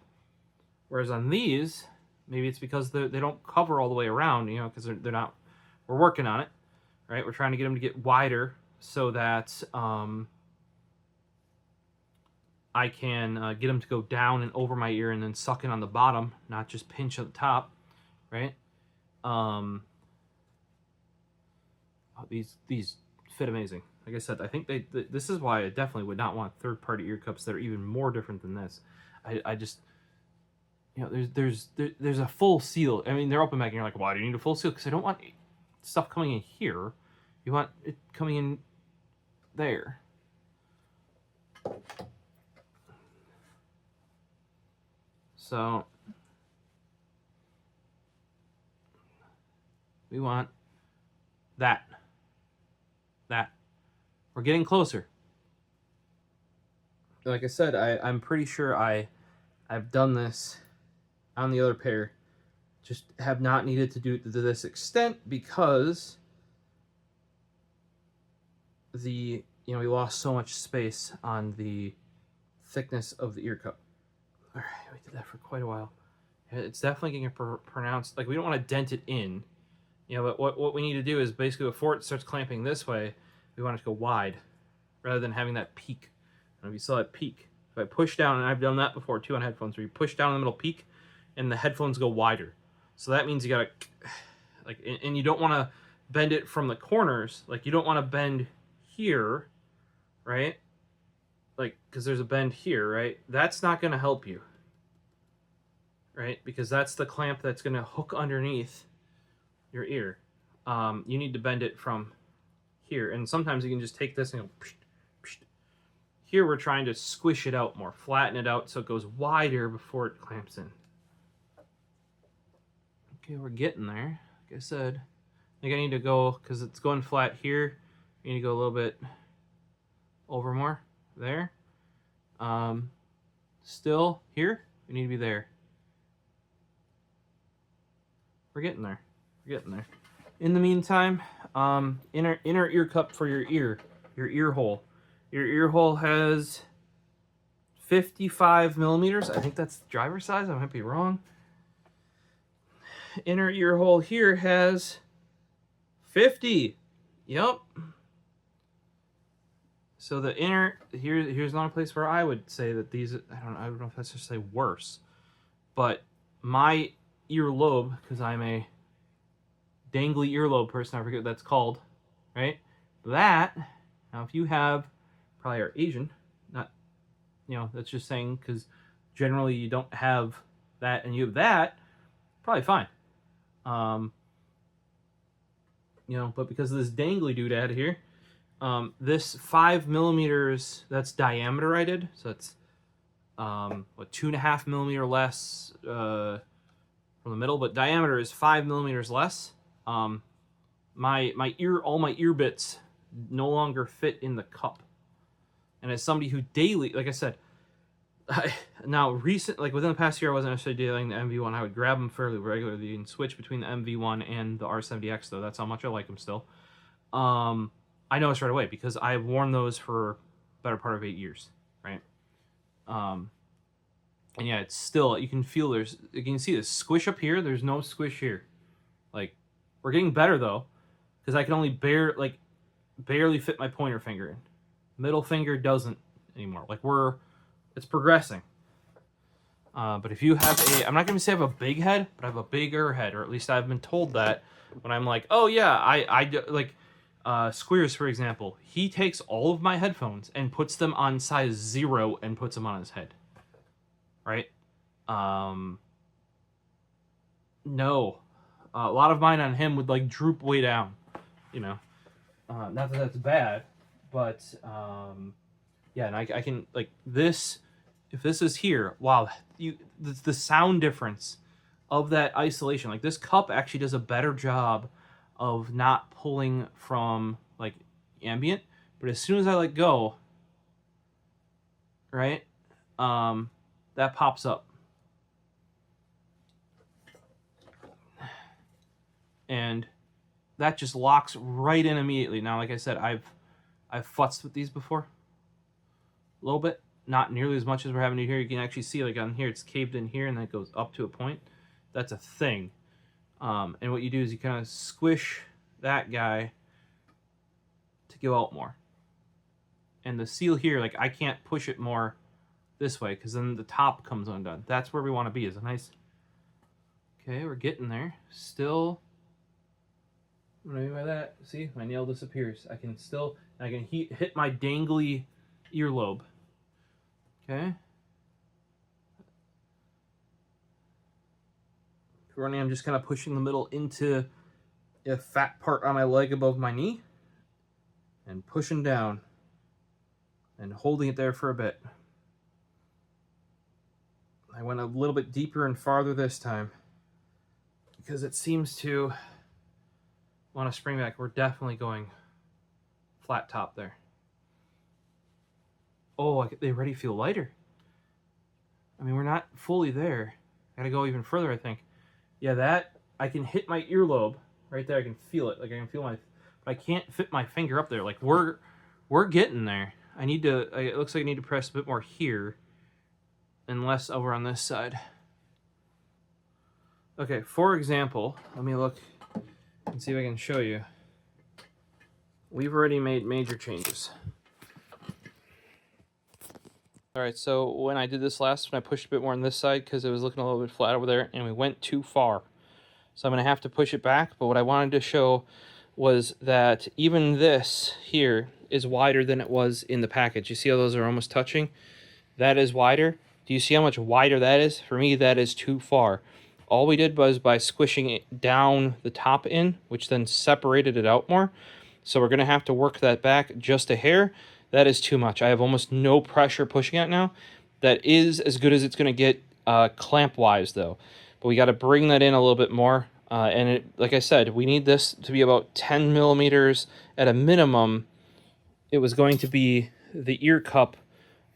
Whereas on these, maybe it's because they don't cover all the way around, you know, because they're not... We're working on it, right? We're trying to get them to get wider so that I can get them to go down and over my ear and then suck in on the bottom, not just pinch at the top, right? These fit amazing. Like I said, I think this is why I definitely would not want third-party ear cups that are even more different than this. I just, you know, there's a full seal. I mean, they're open back, and you're like, why do you need a full seal? Because I don't want stuff coming in here. You want it coming in there. So we want that. We're getting closer. Like I said, I'm pretty sure I've done this on the other pair. Just have not needed to do it to this extent because we lost so much space on the thickness of the ear cup. All right, we did that for quite a while. It's definitely getting pronounced. Like, we don't want to dent it in, but what we need to do is basically before it starts clamping this way, we want it to go wide rather than having that peak. And if you saw that peak, if I push down, and I've done that before too on headphones, where you push down in the middle peak and the headphones go wider. So that means you gotta, like, and you don't want to bend it from the corners. Like, you don't want to bend here, right? Like, because there's a bend here, right? That's not going to help you, right? Because that's the clamp that's going to hook underneath your ear. You need to bend it from here, and sometimes you can just take this and go psh, psh. Here we're trying to squish it out more, flatten it out so it goes wider before it clamps in. Okay, we're getting there. Like I said, I think I need to go, because it's going flat here, you need to go a little bit over more there. Still here, we need to be there. We're getting there. In the meantime, inner ear cup for your ear hole. Your ear hole has 55 millimeters. I think that's driver size. I might be wrong. Inner ear hole here has 50. Yep. So the inner, here's another place where I would say that these, I don't know if that's just say worse, but my earlobe, because I'm a dangly earlobe person, I forget what that's called, right? That, now if you have, probably are Asian, not, that's just saying, because generally you don't have that and you have that, probably fine. But because of this dangly doodad here, this 5 millimeters, that's diameter I did, so it's 2.5 millimeter less from the middle, but diameter is 5 millimeters less. All my ear bits no longer fit in the cup. And as somebody who daily, like I said, within the past year, I wasn't necessarily dealing the MV1. I would grab them fairly regularly and switch between the MV1 and the R70X, though. That's how much I like them still. I noticed right away because I've worn those for better part of 8 years, right? And yeah, it's still, you can feel you can see the squish up here. There's no squish here. Like, we're getting better though, because I can only barely fit my pointer finger in. Middle finger doesn't anymore. Like, it's progressing. But if you have I'm not going to say I have a big head, but I have a bigger head, or at least I've been told that when I'm like, oh yeah, Squeers, for example, he takes all of my headphones and puts them on size 0 and puts them on his head. Right? No. A lot of mine on him would like droop way down. Not that that's bad, but yeah, and I can, like, this, if this is here, wow, the sound difference of that isolation, like, this cup actually does a better job of not pulling from, like, ambient, but as soon as I let go, right, that pops up. And that just locks right in immediately. Now, like I said, I've futzed with these before. A little bit. Not nearly as much as we're having to here. You can actually see, like, on here, it's caved in here, and then it goes up to a point. That's a thing. And what you do is you kind of squish that guy to go out more. And the seal here, like, I can't push it more this way, because then the top comes undone. That's where we want to be, is a nice... Okay, we're getting there. Still... What do I mean by that? See, my nail disappears. I can hit my dangly earlobe. Okay. Running, I'm just kind of pushing the middle into a fat part on my leg above my knee and pushing down and holding it there for a bit. I went a little bit deeper and farther this time because it seems to want to spring back. We're definitely going flat top there. Oh, they already feel lighter. I mean, we're not fully there. Gotta go even further, I think. Yeah, that, I can hit my earlobe right there. I can feel it. Like, I can feel but I can't fit my finger up there. Like, we're getting there. It looks like I need to press a bit more here and less over on this side. Okay, for example, let me look and see if I can show you. We've already made major changes. Alright, so when I did this last one, I pushed a bit more on this side because it was looking a little bit flat over there, and we went too far. So I'm going to have to push it back, but what I wanted to show was that even this here is wider than it was in the package. You see how those are almost touching? That is wider. Do you see how much wider that is? For me, that is too far. All we did was by squishing it down the top in, which then separated it out more. So we're going to have to work that back just a hair. That is too much. I have almost no pressure pushing it now. That is as good as it's going to get clamp-wise, though. But we got to bring that in a little bit more. Like I said, we need this to be about 10 millimeters at a minimum. It was going to be the ear cup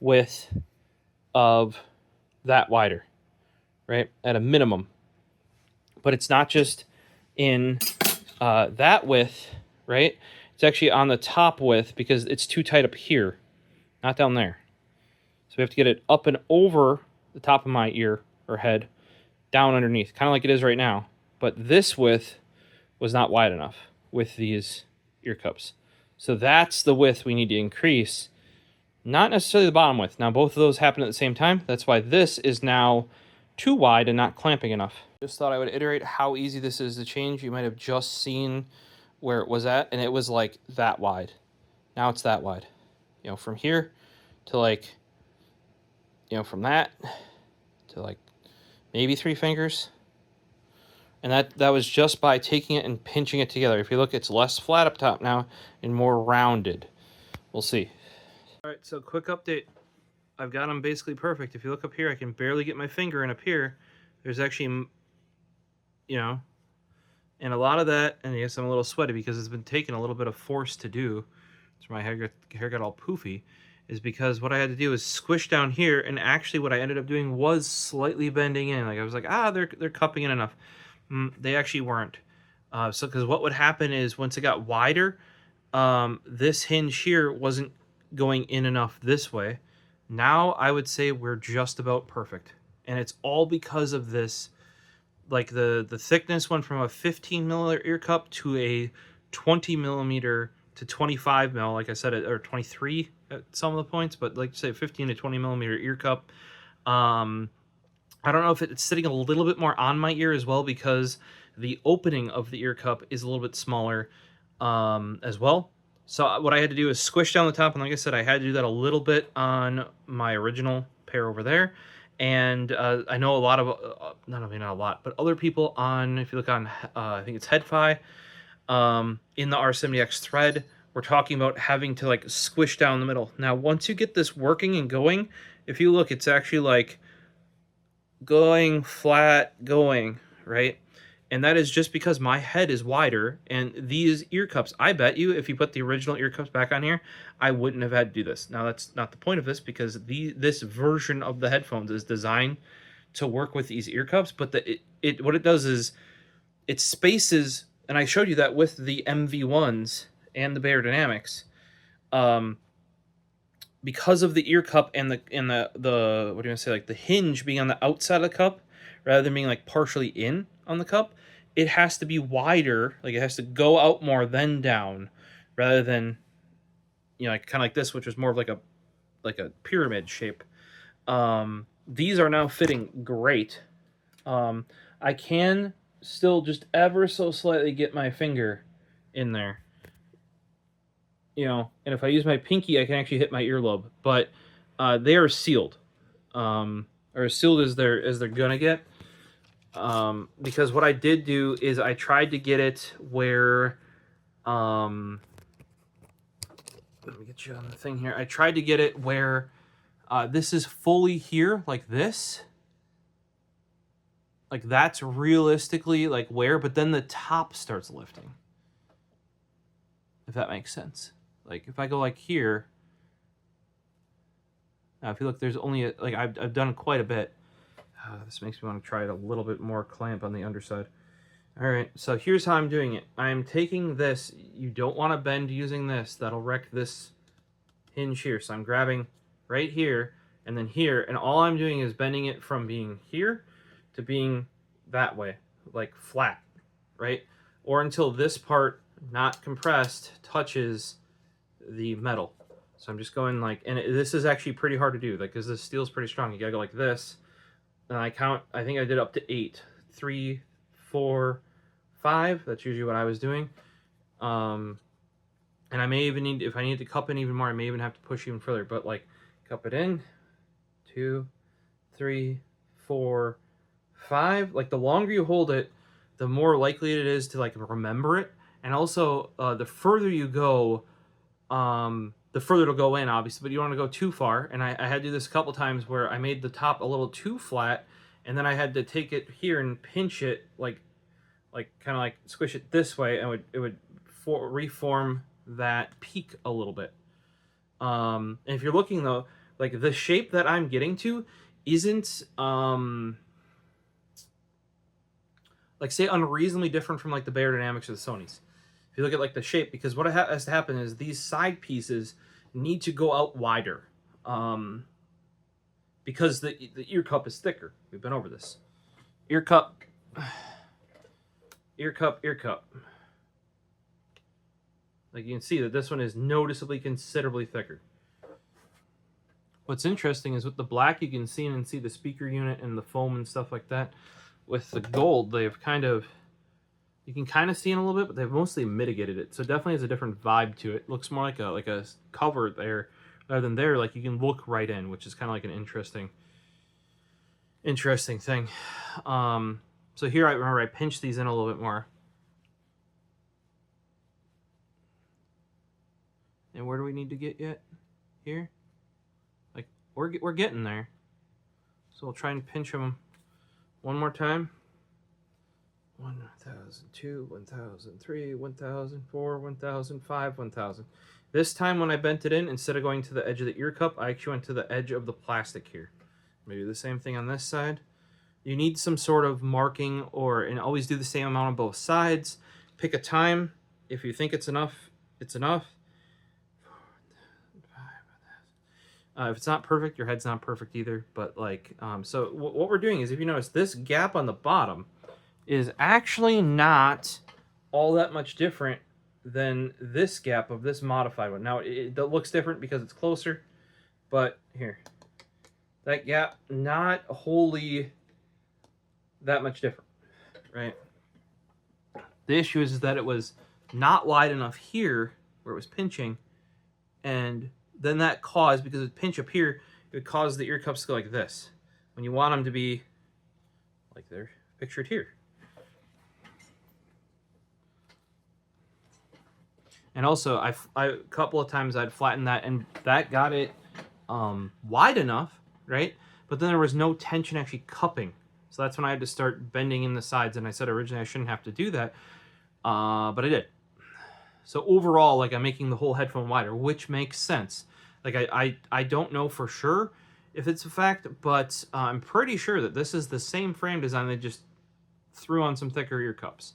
width of that wider, right? At a minimum. But it's not just in that width, right? It's actually on the top width because it's too tight up here. not down there. So we have to get it up and over the top of my ear or head, down underneath, kind of like it is right now. But this width was not wide enough with these ear cups. So that's the width we need to increase, not necessarily the bottom width. Now both of those happen at the same time. That's why this is now too wide and not clamping enough. Just thought I would iterate how easy this is to change. You might have just seen where it was at, and it was like that wide. Now it's that wide. You know, from here to like, you know, from that to like maybe 3 fingers. And that was just by taking it and pinching it together. If you look, it's less flat up top now and more rounded. We'll see. All right, so quick update. I've got them basically perfect. If you look up here, I can barely get my finger in up here. There's actually, you know, and a lot of that, and yes, I'm a little sweaty because it's been taking a little bit of force to do. So my hair got all poofy, is because what I had to do is squish down here, and actually what I ended up doing was slightly bending in. Like I was like, they're cupping in enough. They actually weren't. So because what would happen is once it got wider, this hinge here wasn't going in enough this way. Now I would say we're just about perfect. And it's all because of this, like the thickness went from a 15 millimeter ear cup to a 20 millimeter to 25 mil, like I said, or 23 at some of the points, but like say 15 to 20 millimeter ear cup. I don't know if it's sitting a little bit more on my ear as well because the opening of the ear cup is a little bit smaller as well. So what I had to do is squish down the top, and like I said, I had to do that a little bit on my original pair over there. And I know a lot of, not a lot, but other people on, if you look on, I think it's HeadFi, in the R70x thread, we're talking about having to like squish down the middle. Now, once you get this working and going, if you look, it's actually like going flat, going, right? And that is just because my head is wider, and these ear cups, I bet you if you put the original ear cups back on here, I wouldn't have had to do this. Now that's not the point of this, because this version of the headphones is designed to work with these ear cups, but what it does is it spaces, and I showed you that with the MV1s and the Beyerdynamics, because of the ear cup and the what do you want to say, like the hinge being on the outside of the cup rather than being like partially in on the cup, it has to be wider, like it has to go out more then down, rather than, you know, like kind of like this, which is more of like a pyramid shape. These are now fitting great. I can still just ever so slightly get my finger in there, you know, and if I use my pinky, I can actually hit my earlobe, but they are sealed, or as sealed as they're gonna get. Because what I did do is I tried to get it where, let me get you on the thing here. I tried to get it where this is fully here, like this. Like that's realistically like where, but then the top starts lifting. If that makes sense. Like if I go like here, now if you look, there's only like I've done quite a bit. This makes me want to try it a little bit more clamp on the underside. All right, so here's how I'm doing it. I'm taking this. You don't want to bend using this. That'll wreck this hinge here. So I'm grabbing right here and then here, and all I'm doing is bending it from being here to being that way, like flat, right? Or until this part, not compressed, touches the metal. So I'm just going like, and this is actually pretty hard to do, like, because this steel's pretty strong. You gotta go like this. And I think I did up to 8. 3, 4, 5. That's usually what I was doing. And I may even need, if I need to cup in even more, I may even have to push even further. But like, cup it in. 2, 3, 4, 5. Like the longer you hold it, the more likely it is to like remember it. And also, the further you go, the further it'll go in, obviously, but you don't want to go too far. And I had to do this a couple times where I made the top a little too flat, and then I had to take it here and pinch it, like kind of like squish it this way, and it would reform that peak a little bit. And if you're looking though, like the shape that I'm getting to isn't like say unreasonably different from like the Beyerdynamics or the Sonys. If you look at like the shape, because what has to happen is these side pieces need to go out wider. because the ear cup is thicker. We've been over this. Ear cup, ear cup, ear cup. Like you can see that this one is noticeably considerably thicker. What's interesting is with the black, you can see the speaker unit and the foam and stuff like that. With the gold, they've kind of, you can kind of see it a little bit, but they've mostly mitigated it. So it definitely has a different vibe to it. Looks more like a cover there, rather than there. Like you can look right in, which is kind of like an interesting thing. So here I remember I pinched these in a little bit more. And where do we need to get yet? Here? Like, we're getting there. So we'll try and pinch them one more time. 1,002, 1,003, 1,004, 1,005, 1,000. This time when I bent it in, instead of going to the edge of the ear cup, I actually went to the edge of the plastic here. Maybe the same thing on this side. You need some sort of marking, and always do the same amount on both sides. Pick a time. If you think it's enough, it's enough. If it's not perfect, your head's not perfect either. But like, so what we're doing is, if you notice, this gap on the bottom is actually not all that much different than this gap of this modified one. Now, it looks different because it's closer, but here, that gap, not wholly that much different, right? The issue is that it was not wide enough here where it was pinching, and then that caused, because it pinch up here, it would cause the ear cups to go like this, when you want them to be like they're pictured here. And also, a couple of times I'd flatten that, and that got it wide enough, right? But then there was no tension actually cupping. So that's when I had to start bending in the sides, and I said originally I shouldn't have to do that, but I did. So overall, like, I'm making the whole headphone wider, which makes sense. Like, I don't know for sure if it's a fact, but I'm pretty sure that this is the same frame design they just threw on some thicker ear cups.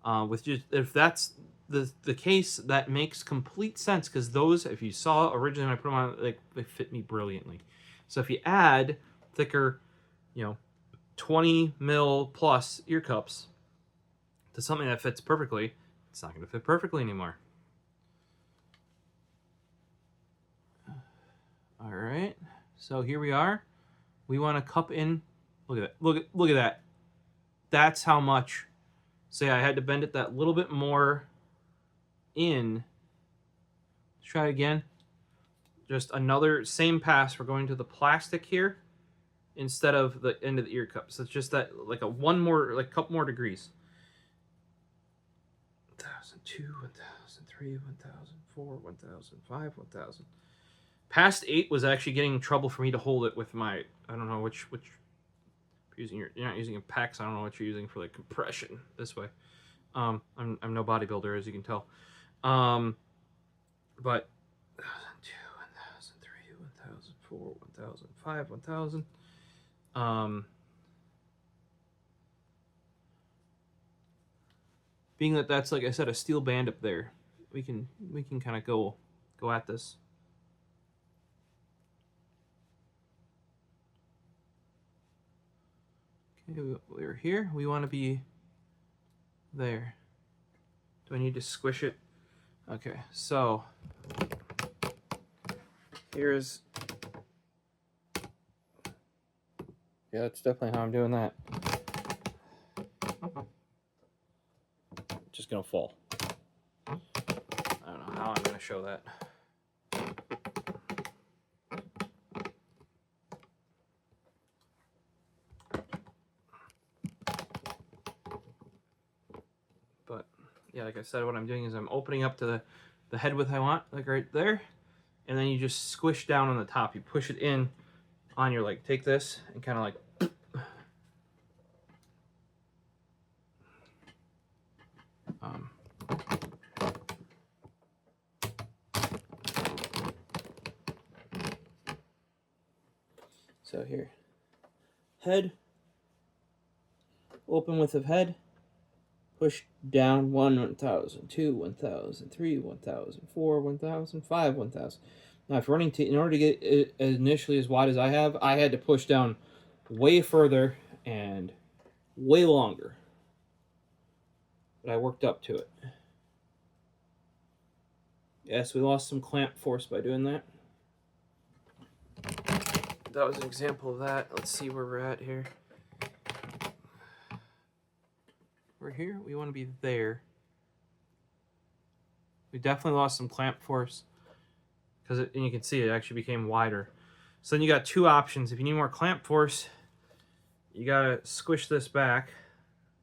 If that's the case, that makes complete sense, because those, if you saw originally when I put them on, like, they fit me brilliantly. So if you add thicker, 20 mil plus ear cups to something that fits perfectly, it's not going to fit perfectly anymore. All right, so here we are. We want to cup in. Look at that. Look at that. That's how much. Say I had to bend it that little bit more in. Let's try it again. Just another same pass. We're going to the plastic here instead of the end of the ear cup. So it's just that, like, a couple more degrees. 1,002, 1,003, 1,004, 1,005, 1,000. Past 8 was actually getting in trouble for me to hold it with my, I don't know which you're not using a PEX. I don't know what you're using for, like, compression this way. I'm no bodybuilder, as you can tell. But 1,002, 1,003, 1,004, 1,005, 1,000. Being that that's, like I said, a steel band up there, we can kind of go at this. Okay, we're here. We want to be there. Do I need to squish it? Okay, so here's, yeah, that's definitely how I'm doing that. Just gonna fall. I don't know how I'm gonna show that. But yeah, like I said, what I'm doing is I'm opening up to the head width I want, like right there, and then you just squish down on the top. You push it in on your, like, take this and kind of like, so here, head, open width of head, push down 1, 1,000, 2, 1,000, 3, 1,004, 1,005, 1,000. Now, if you're running in order to get it initially as wide as I have, I had to push down way further and way longer. But I worked up to it. Yes, we lost some clamp force by doing that. That was an example of that. Let's see where we're at here. We're here. We want to be there. We definitely lost some clamp force because and you can see it actually became wider. So then you got two options. If you need more clamp force, you gotta squish this back.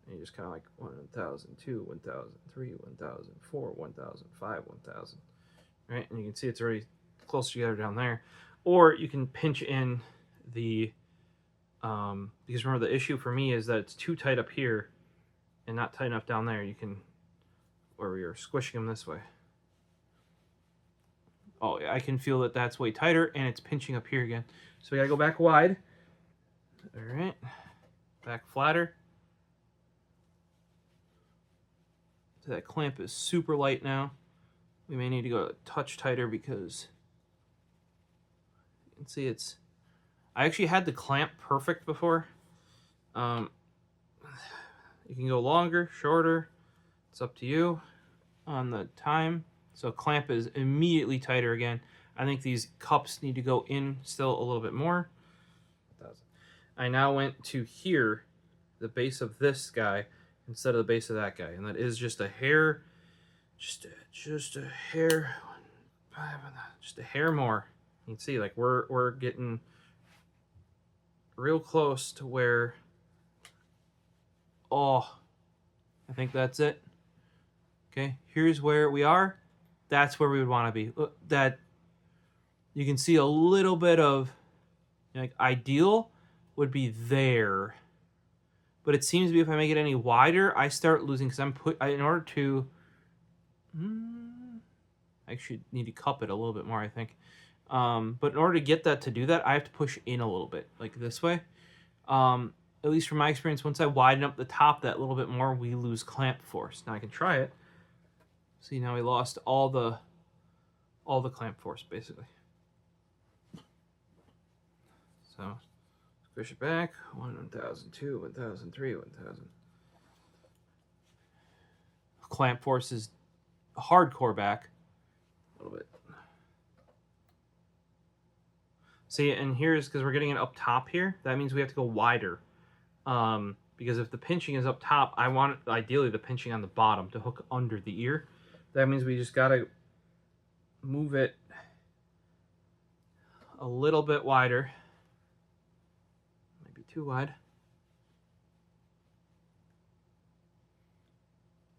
And you just kind of like 1,000, 2, 1,000, 3, 1,000, 4, 1,000, 5, 1,000. Right? And you can see it's already close together down there. Or you can pinch in the, because remember the issue for me is that it's too tight up here and not tight enough down there. You can, or you're squishing them this way. Oh, I can feel that that's way tighter and it's pinching up here again. So we gotta go back wide. All right, back flatter. So that clamp is super light now. We may need to go a touch tighter because you can see it's, I actually had the clamp perfect before. You can go longer, shorter. It's up to you on the time. So clamp is immediately tighter again. I think these cups need to go in still a little bit more. I now went to here, the base of this guy, instead of the base of that guy. And that is just a hair, just a hair, just a hair more. You can see like we're getting real close to where, oh, I think that's it. Okay, here's where we are. That's where we would want to be. Look, that you can see a little bit of, like, ideal would be there. But it seems to be if I make it any wider, I start losing because in order to, I actually need to cup it a little bit more, I think. But in order to get that to do that, I have to push in a little bit, like this way. At least from my experience, once I widen up the top that little bit more, we lose clamp force. Now I can try it. See, now we lost all the clamp force, basically. So, squish it back. 1,000, 2, 1,000, 3, 1,000. Clamp force is hardcore back. A little bit. See, and here's, because we're getting it up top here, that means we have to go wider. Because if the pinching is up top, I want, ideally, the pinching on the bottom to hook under the ear. That means we just got to move it a little bit wider. Maybe too wide.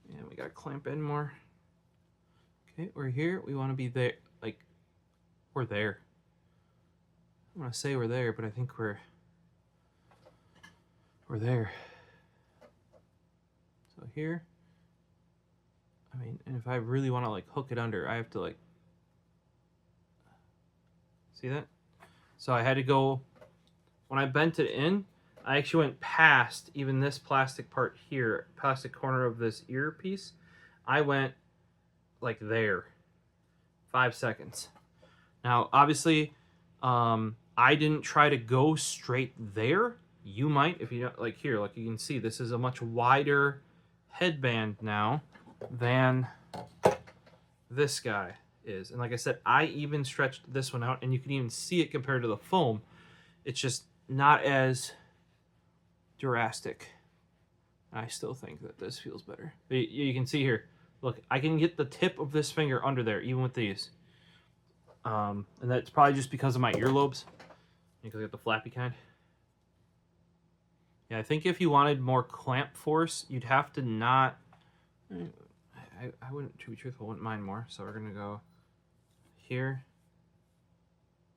And we got to clamp in more. Okay, we're here. We want to be there. Like, we're there. I want to say we're there, but I think we're there. So here. I mean, and if I really want to like hook it under, I have to like, see that? So I had to go, when I bent it in, I actually went past even this plastic part here, plastic corner of this earpiece. I went like there, 5 seconds. Now, obviously, I didn't try to go straight there. You might, if you don't, like here, like you can see, this is a much wider headband now than this guy is. And like I said, I even stretched this one out, and you can even see it compared to the foam. It's just not as drastic. I still think that this feels better. But you can see here, look, I can get the tip of this finger under there, even with these. And that's probably just because of my earlobes, because I got the flappy kind. Yeah, I think if you wanted more clamp force, you'd have to not, I wouldn't, to be truthful, wouldn't mind more. So we're going to go here.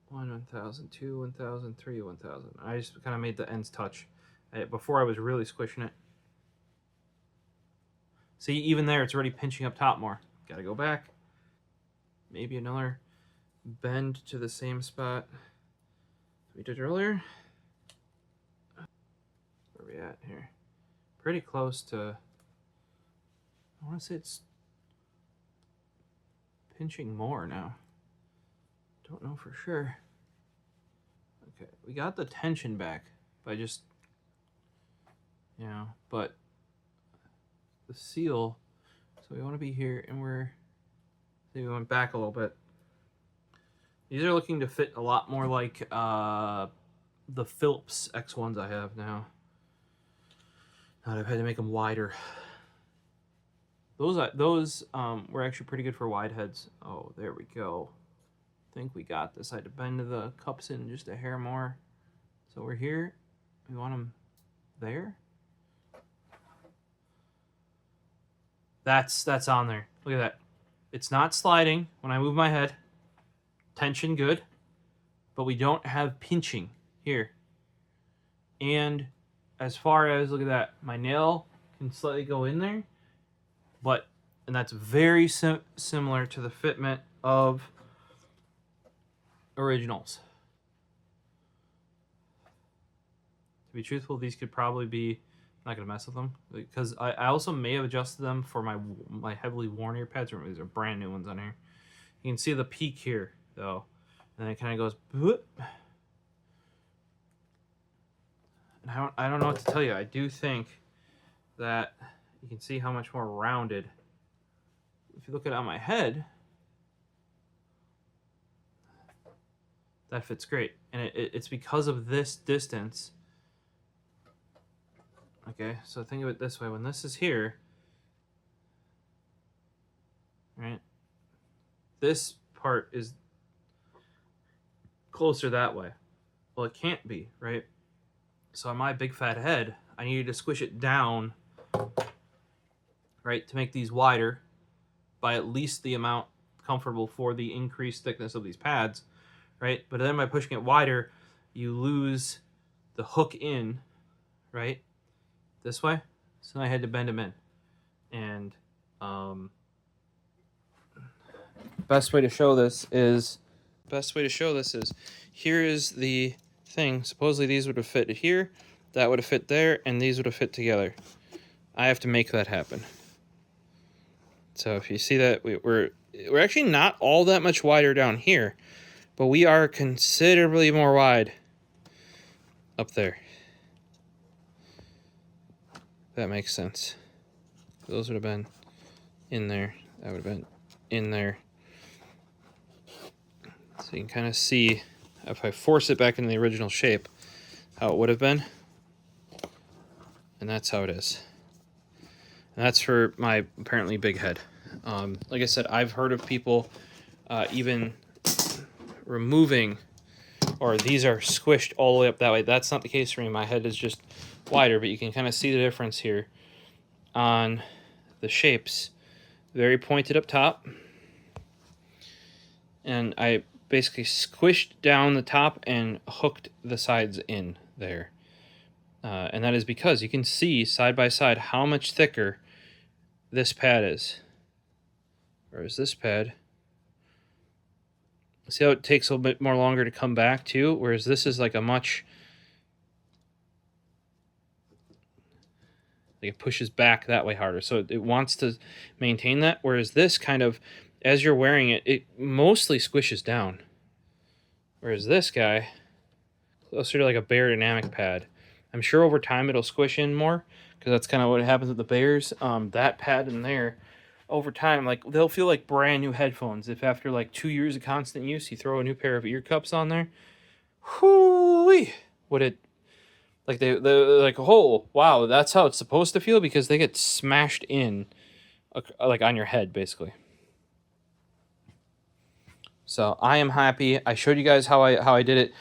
1,000, 2, 1,000, 3, 1,000. I just kind of made the ends touch. Before I was really squishing it. See, even there, it's already pinching up top more. Got to go back. Maybe another bend to the same spot we did earlier. Where are we at here? Pretty close to, I want to say it's pinching more now. Don't know for sure. Okay, we got the tension back by just, you know, but the seal, so we want to be here, and we went back a little bit. These are looking to fit a lot more like the Phillips X1s I have now. I've had to make them wider. Those were actually pretty good for wide heads. Oh, there we go. I think we got this. I had to bend the cups in just a hair more. So we're here. We want them there. That's on there. Look at that. It's not sliding when I move my head. Tension good. But we don't have pinching here. And as far as, look at that, my nail can slightly go in there. And that's very similar to the fitment of originals. To be truthful, these could probably be, I'm not going to mess with them, because I also may have adjusted them for my heavily worn ear pads. Remember, these are brand new ones on here. You can see the peak here, though. And then it kind of goes, boop. And I don't know what to tell you. I do think that you can see how much more rounded. If you look at it on my head, that fits great. And it's because of this distance. Okay, so think of it this way. When this is here, right, this part is closer that way. Well, it can't be, right? So on my big fat head, I needed to squish it down, right, to make these wider by at least the amount comfortable for the increased thickness of these pads, right? But then by pushing it wider, you lose the hook in, right, this way. So I had to bend them in. And best way to show this is here is the thing. Supposedly these would have fit here, that would have fit there, and these would have fit together. I have to make that happen. So if you see that, we're actually not all that much wider down here, but we are considerably more wide up there. That makes sense. Those would have been in there. That would have been in there. So you can kind of see, if I force it back into the original shape, how it would have been. And that's how it is. And that's for my apparently big head. Like I said, I've heard of people even removing, or these are squished all the way up that way. That's not the case for me. My head is just wider, but you can kind of see the difference here on the shapes. Very pointed up top. And I basically squished down the top and hooked the sides in there. And that is because you can see side by side how much thicker this pad is. Whereas this pad, see how it takes a little bit more longer to come back too? Whereas this is like a much, like it pushes back that way harder. So it wants to maintain that. Whereas this kind of, as you're wearing it, it mostly squishes down. Whereas this guy, closer to like a Bear-dynamic pad. I'm sure over time it'll squish in more, because that's kind of what happens with the Bears. That pad in there, over time, like they'll feel like brand new headphones. If after like 2 years of constant use, you throw a new pair of ear cups on there, whoo-wee, would it, like they're like, oh wow, that's how it's supposed to feel, because they get smashed in, like on your head basically. So I am happy. I showed you guys how I did it.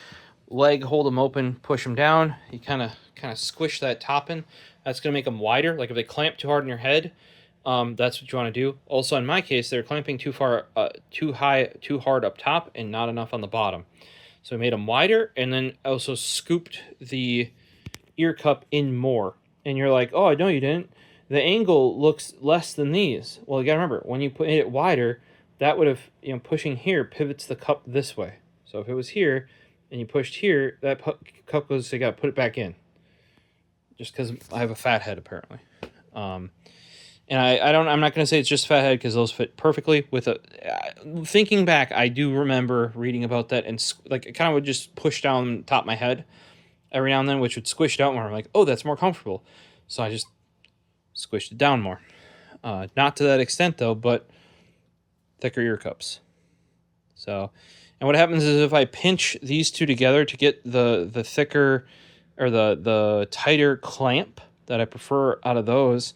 Leg, hold them open, push them down. You kind of squish that top in. That's going to make them wider. Like if they clamp too hard on your head, that's what you want to do. Also, in my case, they're clamping too far, too hard up top, and not enough on the bottom. So I made them wider, and then also scooped the ear cup in more. And you're like, oh, no, you didn't. The angle looks less than these. Well, you got to remember, when you put it wider, that would have, pushing here pivots the cup this way. So if it was here and you pushed here, that cup goes, so you got to put it back in. Just because I have a fat head, apparently. And I'm not going to say it's just fathead because those fit perfectly with a, thinking back, I do remember reading about that and like it kind of would just push down the top of my head every now and then, which would squish it out more. I'm like, oh, that's more comfortable. So I just squished it down more. Not to that extent though, but thicker ear cups. So, and what happens is if I pinch these two together to get the thicker or the tighter clamp that I prefer out of those,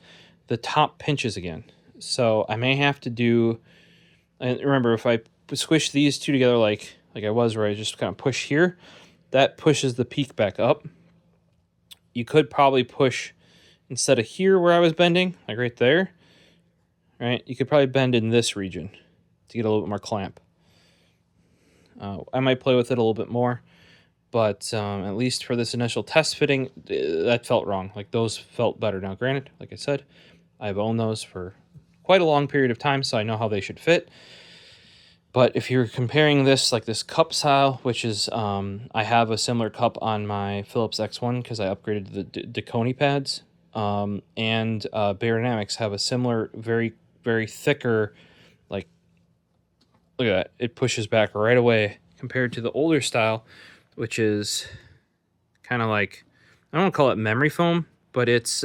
the top pinches again. So I may have to do, and remember, if I squish these two together like I was, where I just kind of push here, that pushes the peak back up. You could probably push, instead of here where I was bending, like right there, right? You could probably bend in this region to get a little bit more clamp. I might play with it a little bit more, but at least for this initial test fitting, that felt wrong. Like those felt better. Now, granted, like I said, I've owned those for quite a long period of time, so I know how they should fit. But if you're comparing this, like this cup style, which is, I have a similar cup on my Philips X1 because I upgraded to the Deconi pads, and Beyerdynamics have a similar, very, very thicker, like, look at that, it pushes back right away compared to the older style, which is kind of like, I don't want to call it memory foam, but it's,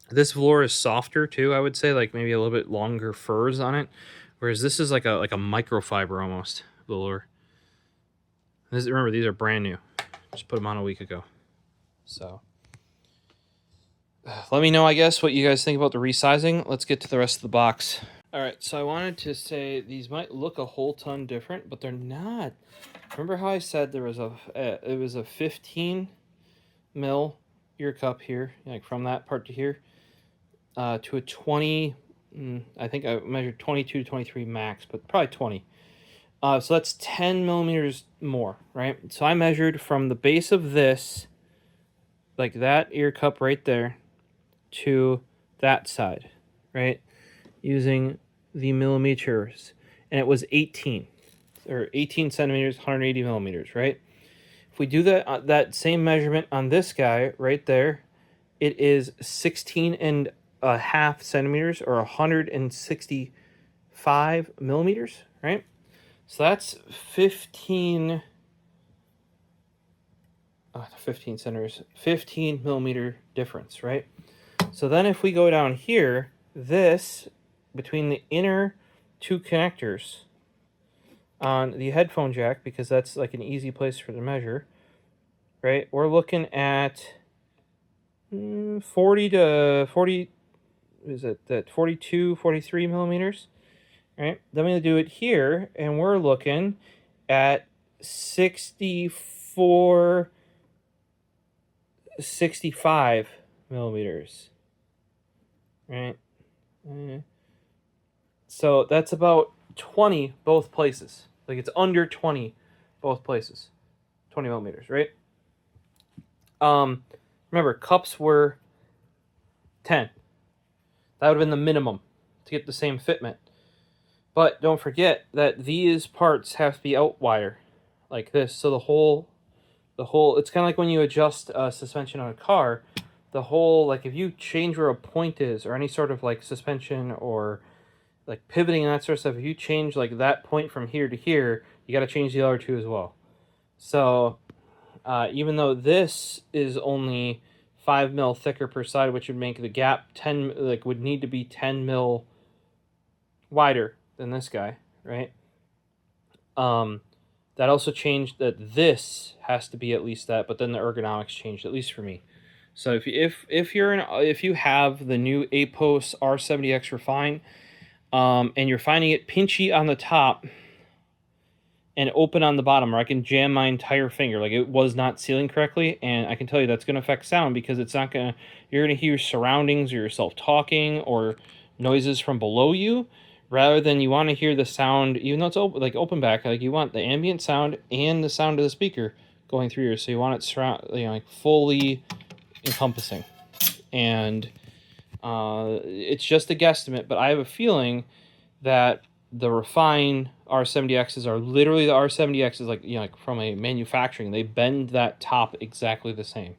this velour is softer too, I would say, like maybe a little bit longer furs on it. Whereas this is like a microfiber almost velour. Remember, these are brand new. Just put them on a week ago. So let me know, I guess, what you guys think about the resizing. Let's get to the rest of the box. All right, so I wanted to say these might look a whole ton different, but they're not. Remember how I said there was it was a 15 mil ear cup here, like from that part to here, to a 20. I think I measured 22 to 23 max, but probably 20. So that's 10 millimeters more, right? So I measured from the base of this, like that ear cup right there, to that side, right? Using the millimeters. And it was 18 centimeters, 180 millimeters, right? If we do that same measurement on this guy right there, it is 16 and a half centimeters, or 165 millimeters, right? So that's 15 centimeters, 15 millimeter difference, right? So then if we go down here, this, between the inner two connectors on the headphone jack, because that's like an easy place for the measure, right? We're looking at 40 to 40, is it that 42, 43 millimeters, right? Then we do it here, and we're looking at 64, 65 millimeters, right? So that's about 20 both places. Like it's under 20 both places. 20 millimeters, right? Remember, cups were 10. That would have been the minimum to get the same fitment. But don't forget that these parts have to be out wider, like this. So the whole, it's kind of like when you adjust suspension on a car, the whole, like if you change where a point is, or any sort of like suspension or like pivoting and that sort of stuff, if you change like that point from here to here, you got to change the other two as well. So even though this is only 5 mil thicker per side, which would make the gap 10, like would need to be 10 mil wider than this guy, right? That also changed that this has to be at least that, but then the ergonomics changed, at least for me. So if you have the new APOS R70x Refine, and you're finding it pinchy on the top and open on the bottom, or I can jam my entire finger, like it was not sealing correctly, and I can tell you that's going to affect sound, because it's not going to, you're going to hear surroundings or yourself talking or noises from below you, rather than you want to hear the sound, even though it's open back, like you want the ambient sound and the sound of the speaker going through here, so you want it surround, like fully encompassing. And it's just a guesstimate, but I have a feeling that the Refine R70Xs are literally the R70Xs, like from a manufacturing, they bend that top exactly the same.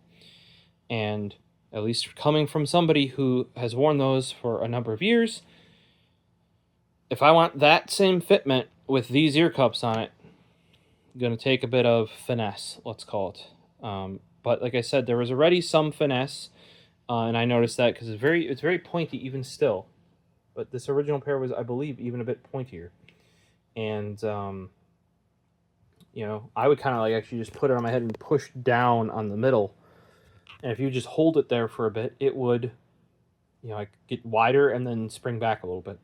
And at least coming from somebody who has worn those for a number of years. If I want that same fitment with these ear cups on it, I'm going to take a bit of finesse, let's call it. But like I said, there was already some finesse, and I noticed that because it's very pointy even still. But this original pair was, I believe, even a bit pointier. And, you know, I would kind of like actually just put it on my head and push down on the middle. And if you just hold it there for a bit, it would, you know, like get wider and then spring back a little bit.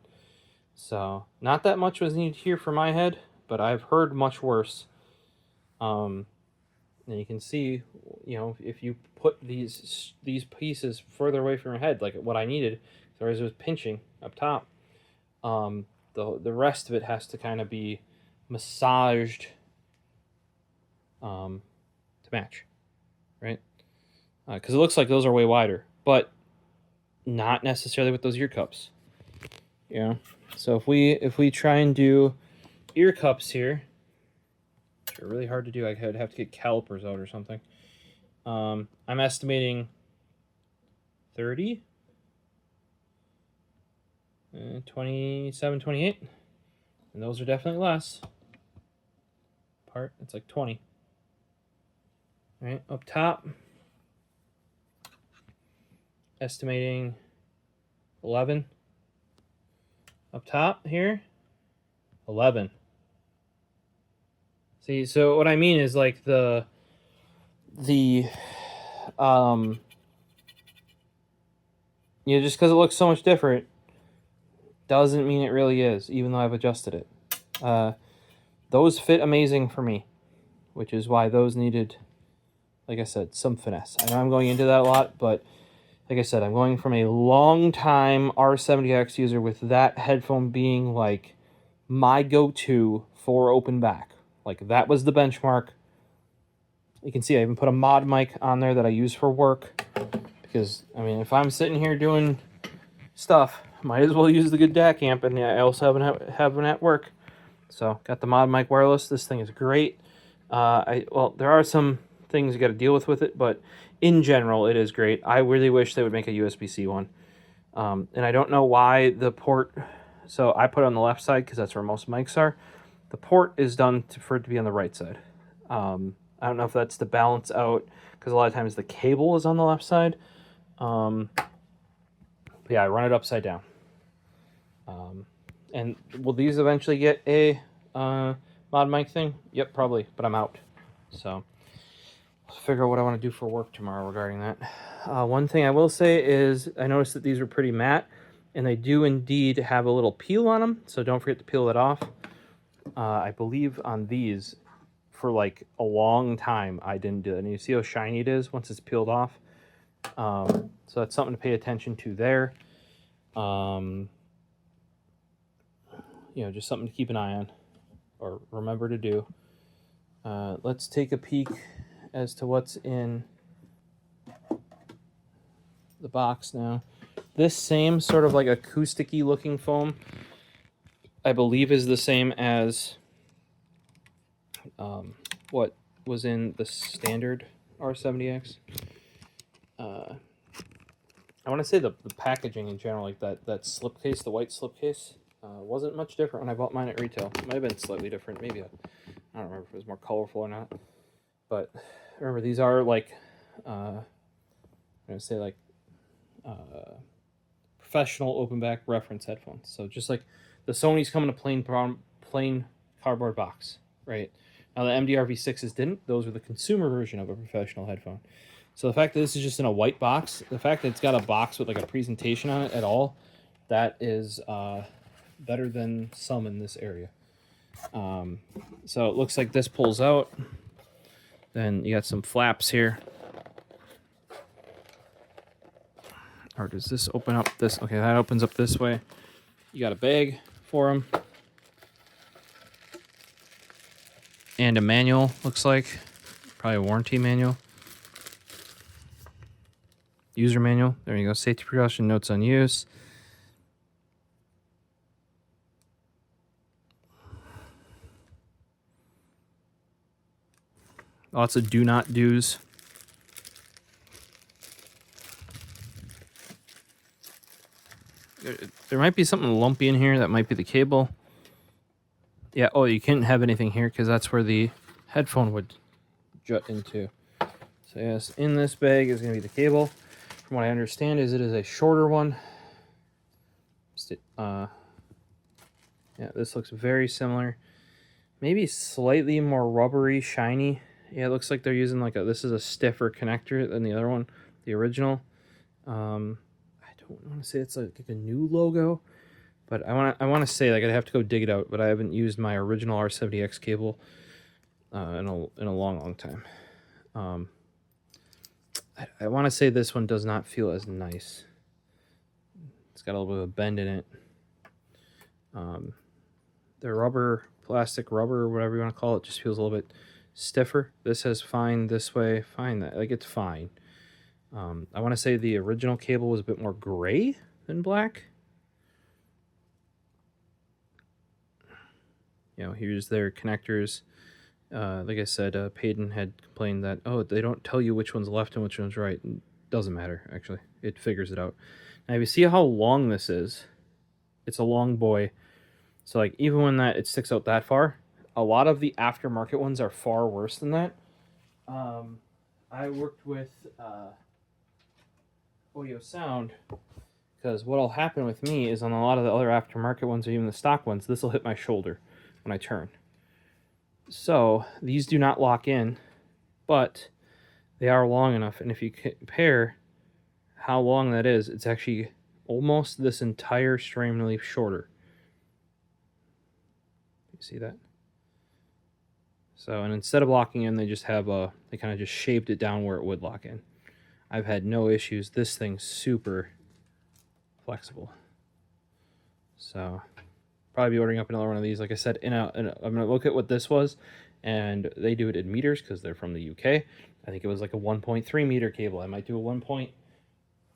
So not that much was needed here for my head, but I've heard much worse. And you can see, you know, if you put these pieces further away from your head, like what I needed, so as it was pinching up top, the rest of it has to kind of be massaged to match, right? Because it looks like those are way wider, but not necessarily with those ear cups. You know, so if we try and do ear cups here, which are really hard to do, I would have to get calipers out or something. I'm estimating 30, 27, 28, and those are definitely less. Part it's like 20. All right, up top, estimating 11. Up top here, 11. See, so what I mean is like the you know, just because it looks so much different doesn't mean it really is, even though I've adjusted it. Those fit amazing for me, which is why those needed, like I said, some finesse. I know I'm going into that a lot, but like I said, I'm going from a long-time R70x user with that headphone being like my go-to for open back. Like that was the benchmark. You can see I even put a mod mic on there that I use for work. Because, I mean, if I'm sitting here doing stuff, might as well use the good DAC amp, and I also have one at work. So, got the mod mic wireless. This thing is great. Well, there are some things you got to deal with it, but in general, it is great. I really wish they would make a USB-C one. And I don't know why the port... So, I put it on the left side because that's where most mics are. The port is done for it to be on the right side. I don't know if that's to balance out, because a lot of times the cable is on the left side. But yeah, I run it upside down. And will these eventually get a mod mic thing? Yep, probably, but I'm out. So, let's figure out what I want to do for work tomorrow regarding that. One thing I will say is I noticed that these are pretty matte, and they do indeed have a little peel on them, so don't forget to peel it off. I believe on these, for like a long time, I didn't do it. And you see how shiny it is once it's peeled off. So that's something to pay attention to there. You know, just something to keep an eye on or remember to do. Let's take a peek as to what's in the box now. This same sort of like acousticy looking foam, I believe, is the same as what was in the standard R70X. I want to say the packaging in general, like that slipcase, the white slipcase, wasn't much different when I bought mine at retail. It might have been slightly different. Maybe I don't remember if it was more colorful or not. But remember, these are like, I'm going to say like professional open back reference headphones. So just like the Sony's come in a plain cardboard box, right? Now the MDR V6s didn't. Those were the consumer version of a professional headphone. So the fact that this is just in a white box, the fact that it's got a box with like a presentation on it at all, that is better than some in this area. So it looks like this pulls out. Then you got some flaps here. Or does this open up this? Okay, that opens up this way. You got a bag for them. And a manual, looks like. Probably a warranty manual. User manual. There you go. Safety precaution, notes on use. Lots of do not do's. there might be something lumpy in here. That might be the cable. Yeah, oh, you can't have anything here because that's where the headphone would jut into. So yes, in this bag is going to be the cable. From what I understand is it is a shorter one. Yeah, this looks very similar. Maybe slightly more rubbery, shiny. Yeah, it looks like they're using like this is a stiffer connector than the other one, the original. I don't want to say it's like a new logo, but I want to say, like, I'd have to go dig it out, but I haven't used my original R70x cable in a long time. I want to say this one does not feel as nice. It's got a little bit of a bend in it. The rubber, plastic rubber, or whatever you want to call it, just feels a little bit stiffer. This has fine this way, fine that. Like, it's fine. I want to say the original cable was a bit more gray than black. You know, here's their connectors. Like I said, Payton had complained that, oh, they don't tell you which one's left and which one's right. Doesn't matter, actually. It figures it out. Now, if you see how long this is, it's a long boy. So, like, even when it sticks out that far, a lot of the aftermarket ones are far worse than that. I worked with OIDIO Sound, because what'll happen with me is on a lot of the other aftermarket ones, or even the stock ones, this will hit my shoulder when I turn. So these do not lock in, but they are long enough. And if you compare how long that is, it's actually almost this entire stream relief shorter. You see that? So, and instead of locking in, they just have they kind of just shaped it down where it would lock in. I've had no issues. This thing's super flexible. So probably be ordering up another one of these. Like I said, I'm going to look at what this was, and they do it in meters because they're from the UK. I think it was like a 1.3 meter cable. I might do a 1.4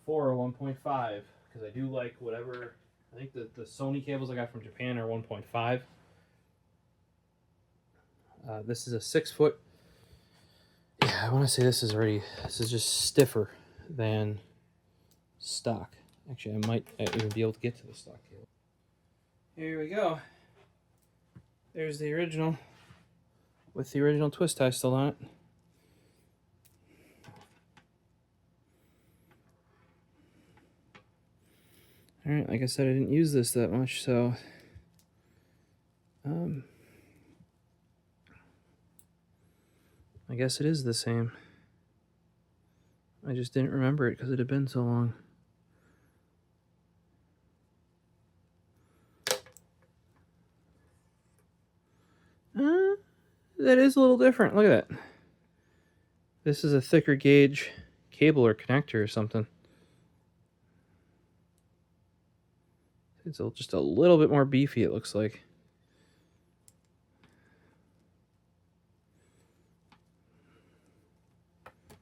or 1.5 because I do like whatever. I think the Sony cables I got from Japan are 1.5. This is a 6 foot. Yeah, I want to say this is just stiffer than stock. Actually, I might even be able to get to the stock cable. Here we go. There's the original with the original twist tie still on it. Alright, like I said, I didn't use this that much, so I guess it is the same. I just didn't remember it because it had been so long. That is a little different. Look at that. This is a thicker gauge cable or connector or something. It's just a little bit more beefy, it looks like.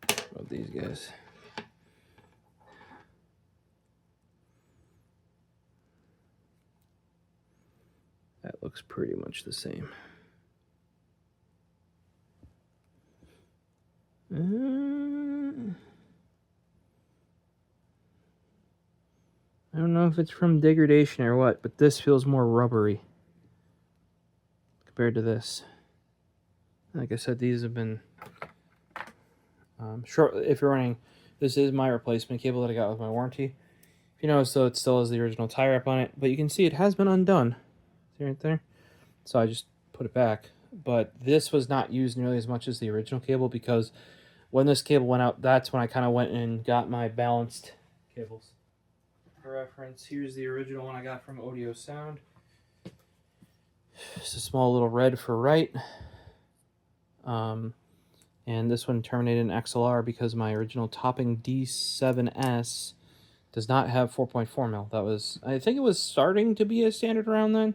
What about these guys? That looks pretty much the same. I don't know if it's from degradation or what, but this feels more rubbery compared to this. Like I said, these have been short. If you're running, this is my replacement cable that I got with my warranty. If you notice, though, it still has the original tie wrap on it, but you can see it has been undone. See right there? So I just put it back. But this was not used nearly as much as the original cable because when this cable went out, that's when I kind of went and got my balanced cables. For reference, here's the original one I got from OIDIO Sound. Just a small little red for right. And this one terminated in XLR because my original topping D7S does not have 4.4 mil. That was, I think it was starting to be a standard around then,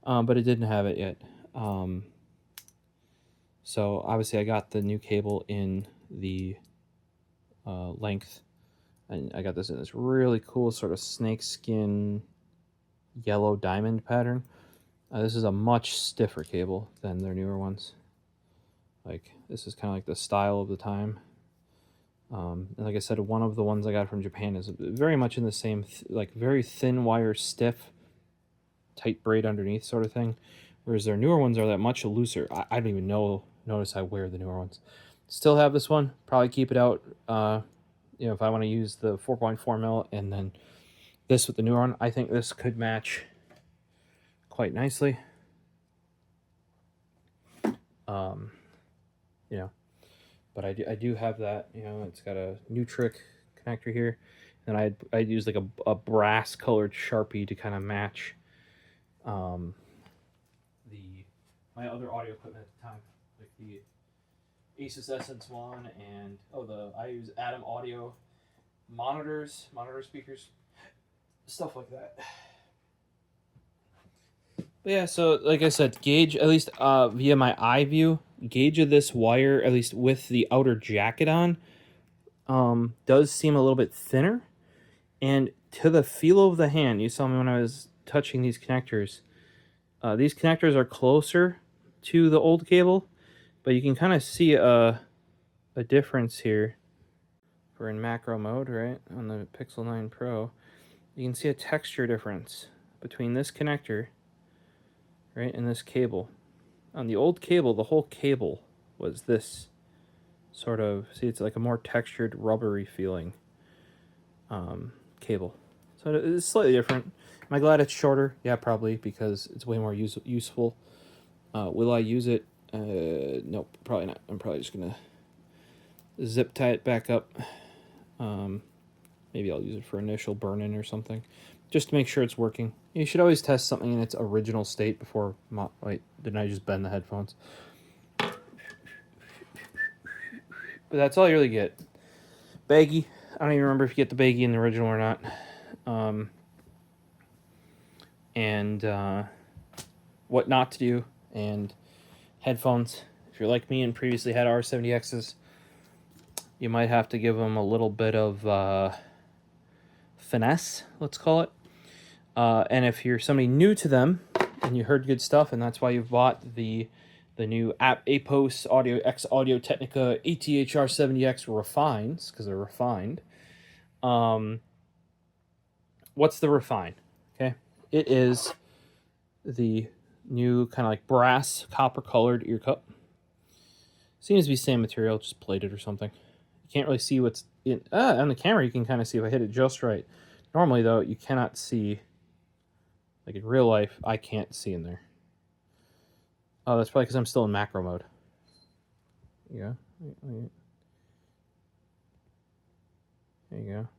but it didn't have it yet. So obviously I got the new cable in the length, and I got this in this really cool sort of snakeskin yellow diamond pattern. This is a much stiffer cable than their newer ones. Like, this is kind of like the style of the time. And like I said, one of the ones I got from Japan is very much in the same, like very thin wire, stiff, tight braid underneath sort of thing. Whereas their newer ones are that much looser. I don't even notice I wear the newer ones. Still have this one. Probably keep it out. You know, if I want to use the 4.4 mil and then this with the newer one, I think this could match quite nicely. You know, but I do have that. You know, it's got a new trick connector here, and I'd use like a brass colored Sharpie to kind of match my other audio equipment at the time, like the Asus Essence one, and I use Atom Audio monitor speakers, stuff like that. But yeah, so like I said, gauge, at least via my eye view, gauge of this wire, at least with the outer jacket on, does seem a little bit thinner. And to the feel of the hand, you saw me when I was touching these connectors are closer to the old cable, but you can kind of see a difference here. We're in macro mode, right, on the Pixel 9 Pro. You can see a texture difference between this connector, right, and this cable. On the old cable, the whole cable was this sort of, see, it's like a more textured, rubbery feeling cable. So it's slightly different. Am I glad it's shorter? Yeah, probably, because it's way more useful. Will I use it? Nope, probably not. I'm probably just gonna zip tie it back up. Maybe I'll use it for initial burn-in or something, just to make sure it's working. You should always test something in its original state before... Wait, didn't I just bend the headphones? But that's all you really get. Baggy. I don't even remember if you get the baggy in the original or not. And what not to do. And headphones. If you're like me and previously had R70Xs, you might have to give them a little bit of finesse, let's call it. And if you're somebody new to them and you heard good stuff, and that's why you've bought the new APOS Audio Technica ATH-R70x Refines, because they're refined. What's the Refine? Okay, it is the new kind of like brass copper colored ear cup. Seems to be same material, just plated or something. You can't really see what's in on the camera. You can kind of see if I hit it just right. Normally though, you cannot see. Like in real life, I can't see in there. Oh, that's probably because I'm still in macro mode. Yeah. There you go.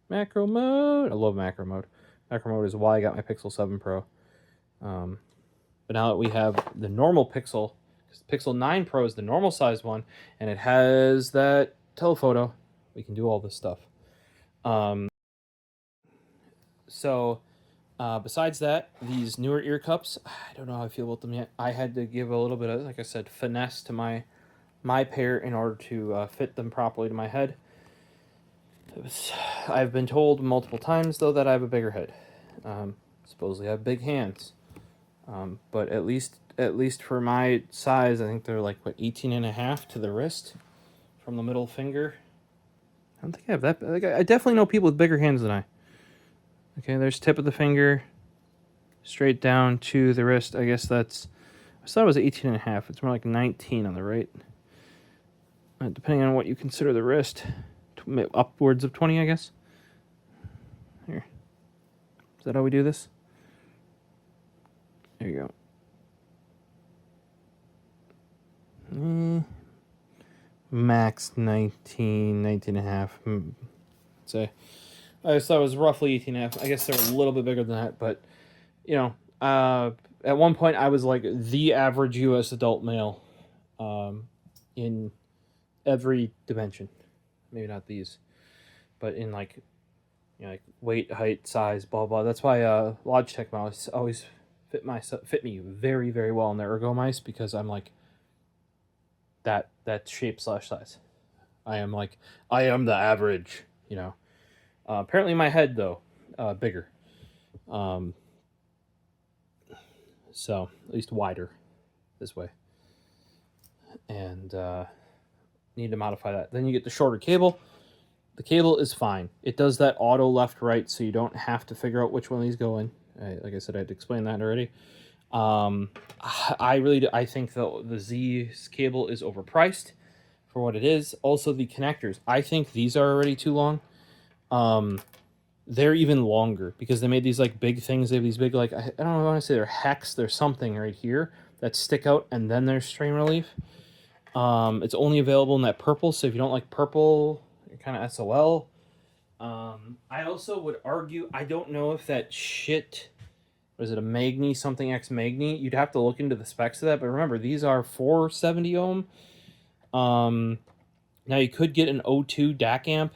Macro mode. I love macro mode. Macro mode is why I got my Pixel 7 Pro. But now that we have the normal Pixel, because the Pixel 9 Pro is the normal size one, and it has that telephoto, we can do all this stuff. Besides that, these newer ear cups, I don't know how I feel about them yet. I had to give a little bit of, like I said, finesse to my pair in order to fit them properly to my head. I've been told multiple times, though, that I have a bigger head. Supposedly I have big hands. But at least for my size, I think they're like, what, 18.5 to the wrist from the middle finger. I don't think I have that. Like, I definitely know people with bigger hands than I. Okay, there's tip of the finger, straight down to the wrist. I guess that's, I thought it was 18.5. It's more like 19 on the right. Depending on what you consider the wrist, upwards of 20, I guess. Here. Is that how we do this? There you go. Max 19.5. Say. I just thought it was roughly 18.5. I guess they're a little bit bigger than that, but, you know, at one point I was like the average U.S. adult male in every dimension. Maybe not these, but in like, you know, like weight, height, size, blah, blah. That's why Logitech mouse always fit me very, very well in the ergo mice, because I'm like that shape / size. I am the average, you know. Apparently my head, though, bigger. So, at least wider this way. And need to modify that. Then you get the shorter cable. The cable is fine. It does that auto left right, so you don't have to figure out which one of these go in. Like I said, I had to explain that already. I think the Z's cable is overpriced for what it is. Also, the connectors. I think these are already too long. They're even longer because they made these like big things. They have these big, like, I don't know, I want to say they're hex. There's something right here that stick out, and then there's strain relief. It's only available in that purple, so if you don't like purple, you're kind of SOL. I also would argue, I don't know if that shit, was it a Magni, something X Magni? You'd have to look into the specs of that, but remember, these are 470 ohm. Now you could get an O2 DAC amp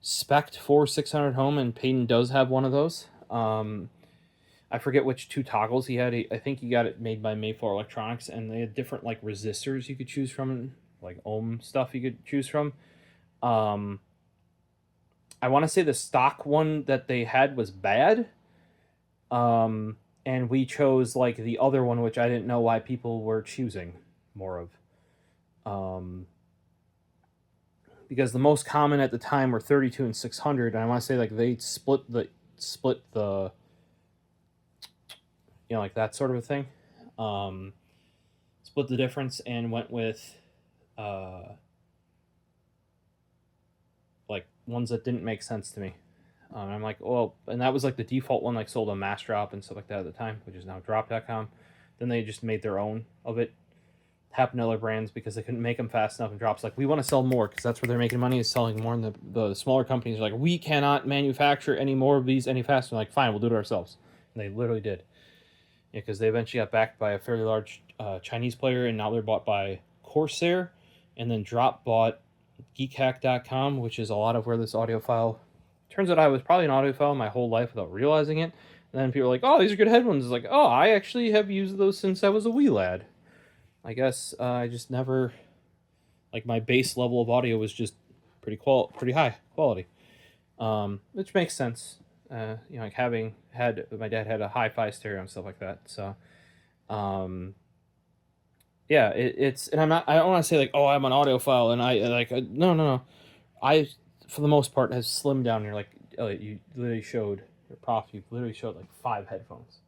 spec'd for 600 ohm, and Peyton does have one of those. I forget which 2 toggles he had. I think he got it made by Mayflower Electronics, and they had different like resistors you could choose from, like ohm stuff you could choose from. I want to say the stock one that they had was bad. And we chose like the other one, which I didn't know why people were choosing more of. Because the most common at the time were 32 and 600, and I want to say like they split the you know, like that sort of a thing. Split the difference and went with like ones that didn't make sense to me. I'm like, well, and that was like the default one, like sold on Mass Drop and stuff like that at the time, which is now drop.com. Then they just made their own of it. Happened to other brands because they couldn't make them fast enough, and Drop's like, we want to sell more because that's where they're making money, is selling more. And the smaller companies are like, we cannot manufacture any more of these any faster. Like, fine, we'll do it ourselves. And they literally did. Yeah, because they eventually got backed by a fairly large Chinese player, and now they're bought by Corsair, and then Drop bought geekhack.com, which is a lot of where this audiophile. Turns out I was probably an audiophile my whole life without realizing it. And then people are like, oh, these are good headphones. It's like, oh, I actually have used those since I was a wee lad. I guess I just never, like, my base level of audio was just pretty high quality, which makes sense. You know, like having had, my dad had a hi-fi stereo and stuff like that. So, yeah, it's, and I don't want to say like, oh, I'm an audiophile, and I like, no. I, for the most part, has slimmed down here. Like, Elliot, you literally showed, your prof, you literally showed like 5 headphones.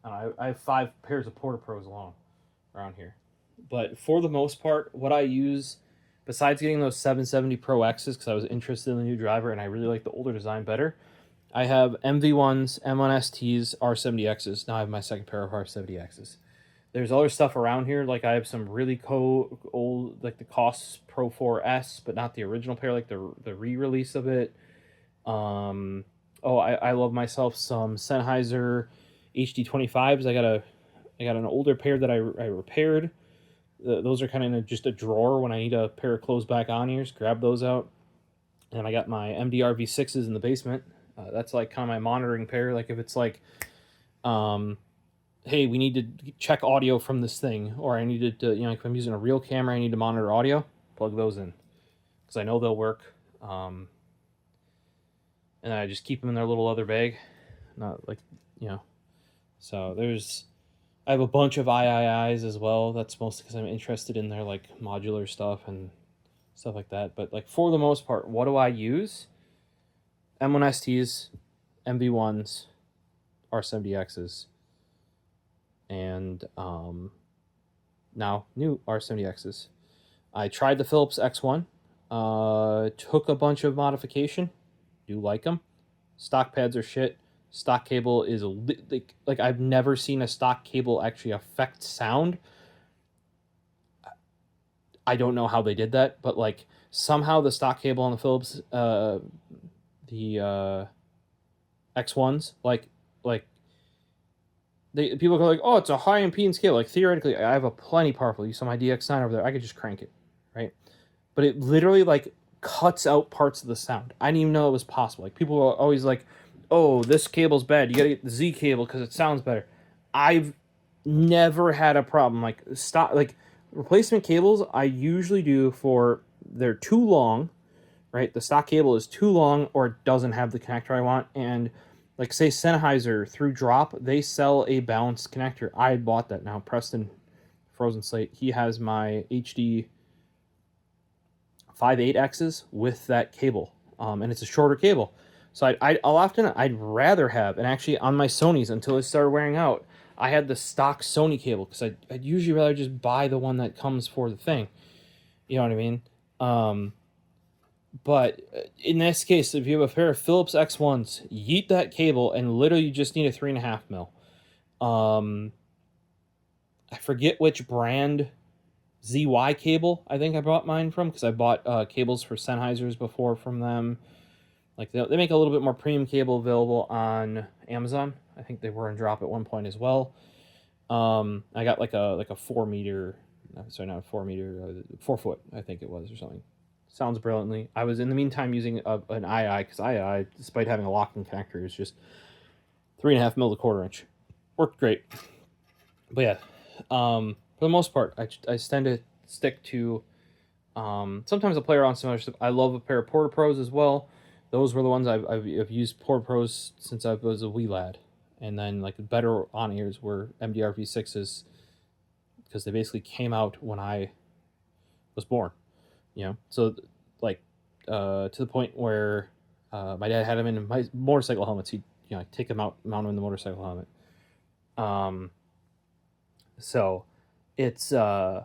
And I have 5 pairs of Porta Pros alone around here. But for the most part, what I use, besides getting those 770 Pro X's, because I was interested in the new driver and I really like the older design better, I have MV1s, M1STs, R70X's. Now I have my second pair of R70X's. There's other stuff around here, like I have some really old, like the Koss Pro 4S, but not the original pair, like the re-release of it. I love myself some Sennheiser HD25s. I got an older pair that I repaired. Those are kind of in just a drawer when I need a pair of closed back on ears. Grab those out. And I got my MDR V6s in the basement. That's like kind of my monitoring pair. Like if it's like, hey, we need to check audio from this thing, or I needed to, you know, if I'm using a real camera, I need to monitor audio, plug those in because I know they'll work. And I just keep them in their little leather bag, not like, you know. So I have a bunch of IIIs as well. That's mostly because I'm interested in their like modular stuff and stuff like that. But like for the most part, what do I use? M1STs, MV1s, R70Xs, and now new R70Xs. I tried the Philips X1. Took a bunch of modification. Do like them. Stock pads are shit. Stock cable is like I've never seen a stock cable actually affect sound. I don't know how they did that, but like somehow the stock cable on the Philips the X1s like people go like, oh, it's a high impedance cable. Like theoretically, I have a plenty powerful. You saw my DX9 over there. I could just crank it, right? But it literally like cuts out parts of the sound. I didn't even know it was possible. Like people are always like, oh, this cable's bad. You gotta get the Z cable because it sounds better. I've never had a problem. Like replacement cables, I usually do for they're too long, right? The stock cable is too long or it doesn't have the connector I want. And like say Sennheiser through Drop, they sell a balanced connector. I bought that now. Preston Frozen Slate, he has my HD 5.8Xs with that cable, and it's a shorter cable. So I'd rather have, and actually on my Sonys until it started wearing out, I had the stock Sony cable because I'd usually rather just buy the one that comes for the thing. You know what I mean? But in this case, if you have a pair of Philips X1s, yeet that cable, and literally you just need a 3.5 mil. I forget which brand ZY cable I think I bought mine from, because I bought cables for Sennheisers before from them. Like they make a little bit more premium cable available on Amazon. I think they were in drop at one point as well. I got like a 4 meter, sorry, not a 4 meter, 4 foot, I think it was, or something. Sounds brilliantly. I was in the meantime using an II, because II, despite having a locking connector, is just 3.5 mil to 1/4 inch. Worked great. But yeah, for the most part, I tend to stick to. Sometimes I'll play around some other stuff. I love a pair of Porta Pros as well. Those were the ones I've used Porta Pros since I was a wee lad. And then like better on ears were MDR V6s, because they basically came out when I was born. You know, so like to the point where my dad had them in my motorcycle helmets. He'd take them out, mount them in the motorcycle helmet. So it's like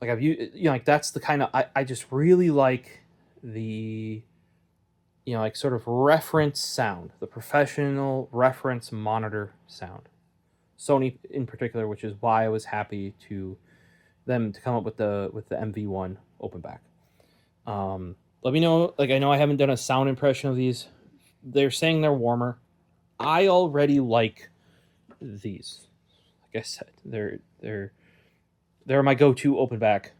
I've used, like that's the kind of I just really like the like sort of reference sound, the professional reference monitor sound. Sony in particular, which is why I was happy to them to come up with the MV1 open back. Let me know, like I know I haven't done a sound impression of these. They're saying they're warmer. I already like these. Like I said, they're my go-to open back.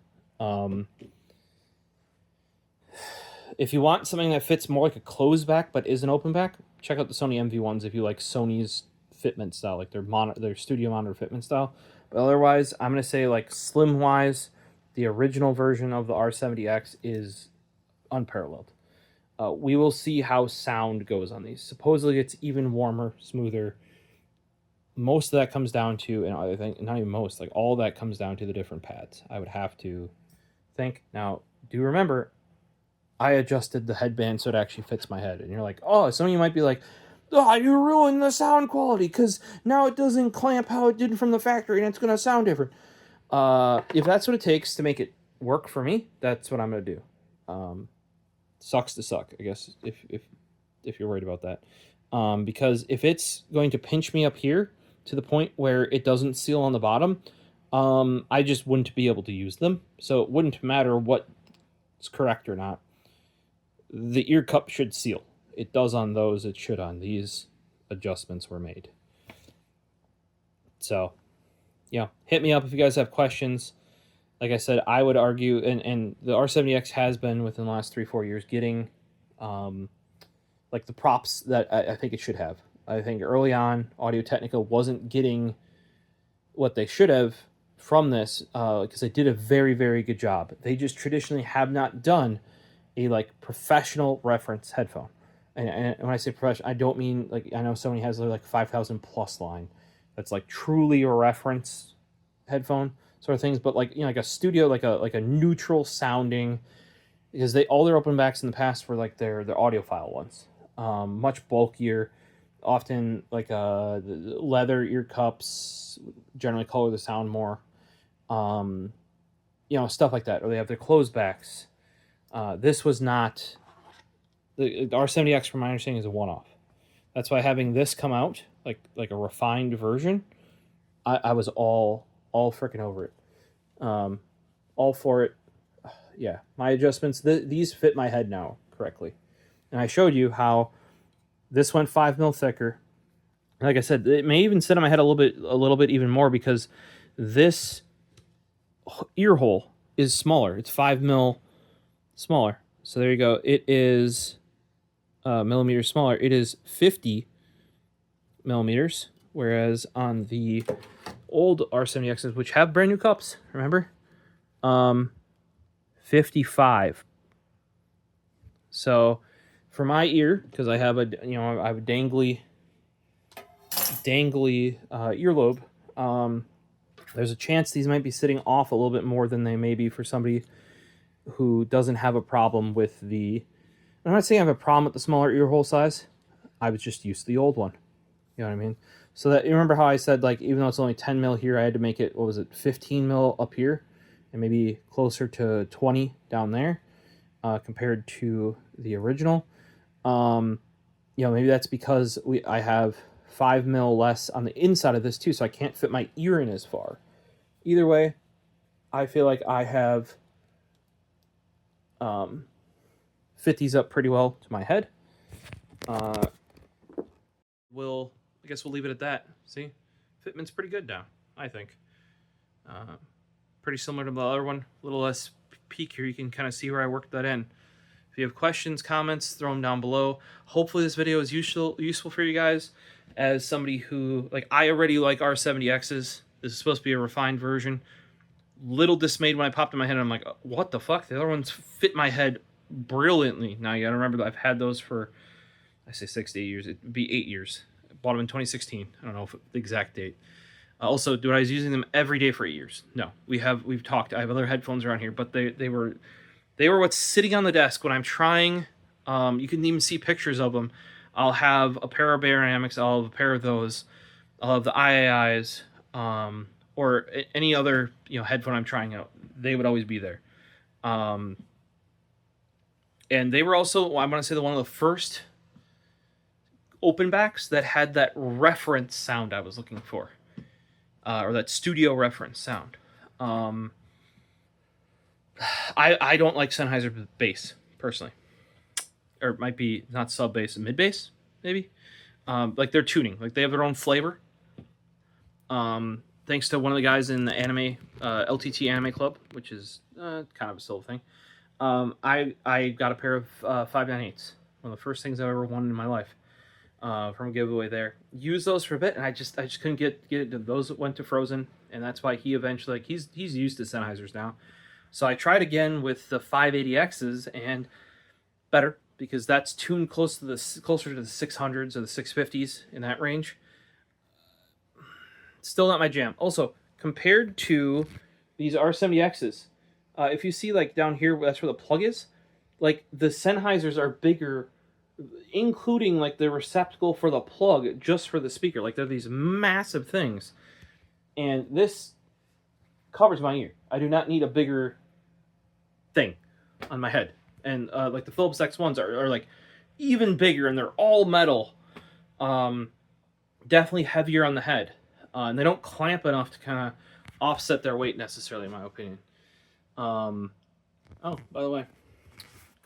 If you want something that fits more like a closed back but is an open back, check out the Sony MV1s if you like Sony's fitment style, like their studio monitor fitment style. But otherwise, I'm going to say like slim wise, the original version of the R70X is unparalleled. We will see how sound goes on these. Supposedly it's even warmer, smoother. Most of that comes down to, and I think not even most, like all that comes down to the different pads. I would have to think. Now, do remember, I adjusted the headband so it actually fits my head. And you're like, oh, some of you might be like, oh, you ruined the sound quality because now it doesn't clamp how it did from the factory and it's going to sound different. If that's what it takes to make it work for me, that's what I'm going to do. Sucks to suck, I guess, if you're worried about that. Because if it's going to pinch me up here to the point where it doesn't seal on the bottom, I just wouldn't be able to use them. So it wouldn't matter what's correct or not. The ear cup should seal. It does on those, it should on these. Adjustments were made. So, hit me up if you guys have questions. Like I said, I would argue, and the R70X has been within the last 3-4 years getting like the props that I think it should have. I think early on, Audio-Technica wasn't getting what they should have from this, because they did a very, very good job. They just traditionally have not done a like professional reference headphone. And when I say professional, I don't mean like, I know Sony has like 5,000 plus line that's like truly a reference headphone sort of things, but like like a studio, like a neutral sounding, because all their open backs in the past were like their audiophile ones, much bulkier, often like the leather ear cups, generally color the sound more, stuff like that, or they have their closed backs. This was not the R70X, from my understanding, is a one-off. That's why having this come out like a refined version, I was all freaking over it, all for it. Yeah, my adjustments, these fit my head now correctly, and I showed you how this went 5 mil thicker. Like I said, it may even sit on my head a little bit even more, because this ear hole is smaller. It's 5 mil smaller. So there you go. It is millimeters smaller. It is 50 millimeters, whereas on the old R70Xs, which have brand new cups, remember, 55. So for my ear, because I have a dangly earlobe, there's a chance these might be sitting off a little bit more than they may be for somebody who doesn't have a problem with the... I'm not saying I have a problem with the smaller ear hole size. I was just used to the old one. You know what I mean? So that, you remember how I said, like, even though it's only 10 mil here, I had to make it, what was it, 15 mil up here, and maybe closer to 20 down there, compared to the original. You know, maybe that's because I have 5 mil less on the inside of this too, so I can't fit my ear in as far. Either way, I feel like I have fit these up pretty well to my head. I guess we'll leave it at that. See, fitment's pretty good now, I think. Pretty similar to the other one, a little less peak here. You can kind of see where I worked that in. If you have questions, comments, throw them down below. Hopefully this video is useful for you guys. As somebody who, like, I already like R70Xs. This is supposed to be a refined version. Little dismayed when I popped in my head, and I'm like, what the fuck? The other ones fit my head brilliantly. Now you gotta remember that I've had those for, I say 6 to 8 years. It'd be 8 years. I bought them in 2016. I don't know if the exact date. Also, I was using them every day for 8 years. No, we've talked. I have other headphones around here, but they were what's sitting on the desk when I'm trying. You can even see pictures of them. I'll have a pair of Dynamics. I'll have a pair of those. I'll have the IAIs, or any other headphone I'm trying out. They would always be there. And they were also, I want to say, one of the first open backs that had that reference sound I was looking for, or that studio reference sound. I don't like Sennheiser bass personally, or it might be not sub bass, mid bass maybe. Like their tuning, like they have their own flavor. Thanks to one of the guys in the anime LTT Anime Club, which is kind of a still thing. I got a pair of 598s, one of the first things I ever won in my life, from a giveaway there. Used those for a bit, and I just couldn't get it. Those went to frozen, and that's why he eventually, like, he's used to Sennheisers now. So I tried again with the 580Xs, and better, because that's tuned closer to the 600s or the 650s in that range. Still not my jam. Also, compared to these R70Xs, if you see, like, down here, that's where the plug is, like, the Sennheisers are bigger, including, like, the receptacle for the plug just for the speaker. Like, they're these massive things, and this covers my ear. I do not need a bigger thing on my head. And like the Philips X1s are like even bigger, and they're all metal. Definitely heavier on the head, and they don't clamp enough to kind of offset their weight necessarily, in my opinion. Oh, by the way,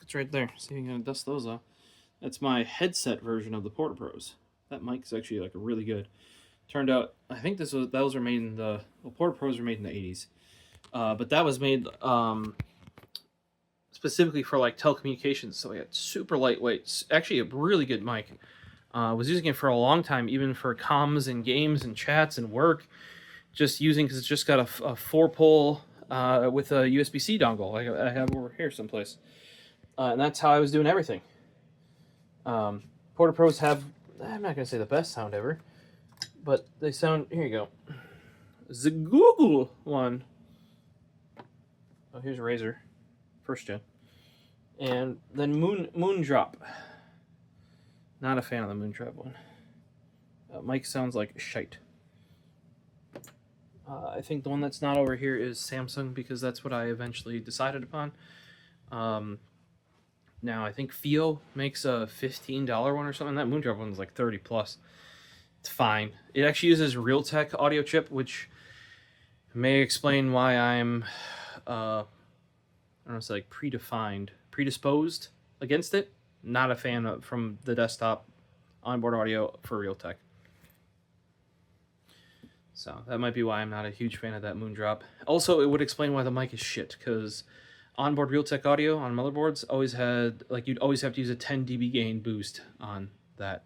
it's right there. See, I'm gonna dust those off. That's my headset version of the PortaPros. That mic is actually like really good. Turned out, I think those were made in the PortaPros were made in the 80s, but that was made specifically for like telecommunications. So it's super lightweight. It's actually a really good mic. Was using it for a long time, even for comms and games and chats and work. Just using, because it's just got a 4-pole with a USB-C dongle. I have over here someplace, and that's how I was doing everything. PortaPros have, I'm not gonna say the best sound ever, but they sound, here you go, the Google one. Oh, here's Razer, first gen, and then Moondrop. Not a fan of the Moondrop one. Mic sounds like shite. I think the one that's not over here is Samsung, because that's what I eventually decided upon. Now I think Fio makes a $15 one or something. That Moondrop one's like 30 plus. It's fine. It actually uses Realtek audio chip, which may explain why I'm I don't know, it's like predisposed against it. Not a fan of, from the desktop, onboard audio for Realtek. So that might be why I'm not a huge fan of that Moondrop. Also, it would explain why the mic is shit, because onboard Realtek audio on motherboards always had, like, you'd always have to use a 10 dB gain boost on that.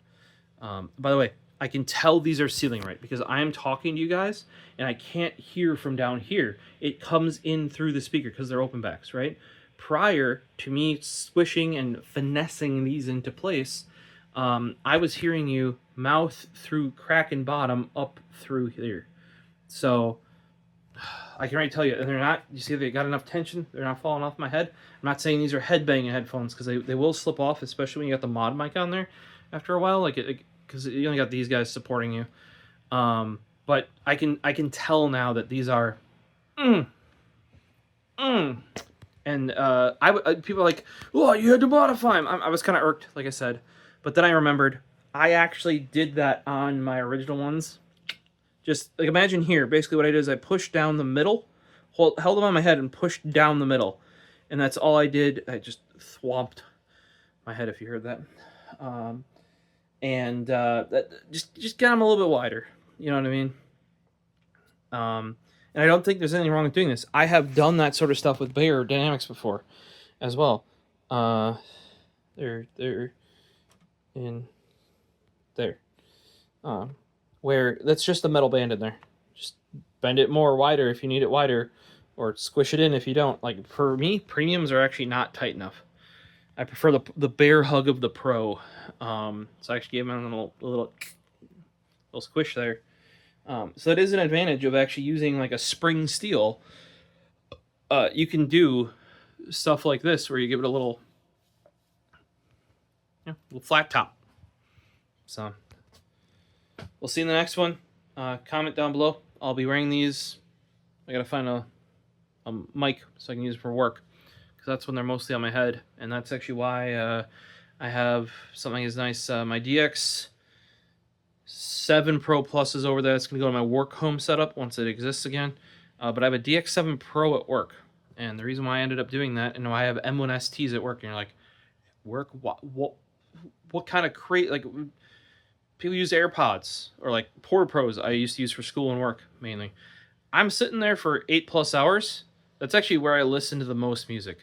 By the way, I can tell these are ceiling right, because I am talking to you guys, and I can't hear from down here. It comes in through the speaker, because they're open backs, right? Prior to me squishing and finessing these into place, I was hearing you mouth through crack and bottom up through here. So I can already tell you, and they're not, you see they got enough tension, they're not falling off my head. I'm not saying these are headbanging headphones, because they will slip off, especially when you got the mod mic on there after a while, like because you only got these guys supporting you. But I can tell now that these are and people are like, oh, you had to modify them. I was kind of irked, like I said, but then I remembered I actually did that on my original ones. Just like imagine here, basically what I did is I pushed down the middle, held them on my head and pushed down the middle, and that's all I did. I just thwomped my head, if you heard that, and that just got them a little bit wider. You know what I mean? And I don't think there's anything wrong with doing this. I have done that sort of stuff with Bayer Dynamics before, as well. They're in there. Where that's just the metal band in there. Just bend it more wider if you need it wider, or squish it in if you don't. Like for me, premiums are actually not tight enough. I prefer the bear hug of the Pro. So I actually gave them a little squish there. So that is an advantage of actually using like a spring steel. You can do stuff like this where you give it a little flat top. So we'll see in the next one. Comment down below. I'll be wearing these. I gotta find a mic so I can use it for work, because that's when they're mostly on my head, and that's actually why I have something as nice. My DX7 Pro Plus is over there. It's gonna go to my work home setup once it exists again. But I have a DX7 Pro at work, and the reason why I ended up doing that, and why I have M1 STs at work, and you're like, work? What kind of like? People use AirPods or like Port Pros I used to use for school and work mainly. I'm sitting there for 8+ hours. That's actually where I listen to the most music.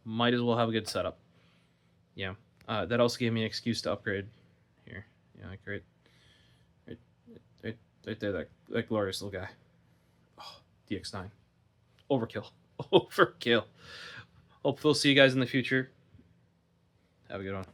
Might as well have a good setup. Yeah. That also gave me an excuse to upgrade here. Yeah, like right there, that glorious little guy. Oh, DX9. Overkill. Overkill. Hope we'll see you guys in the future. Have a good one.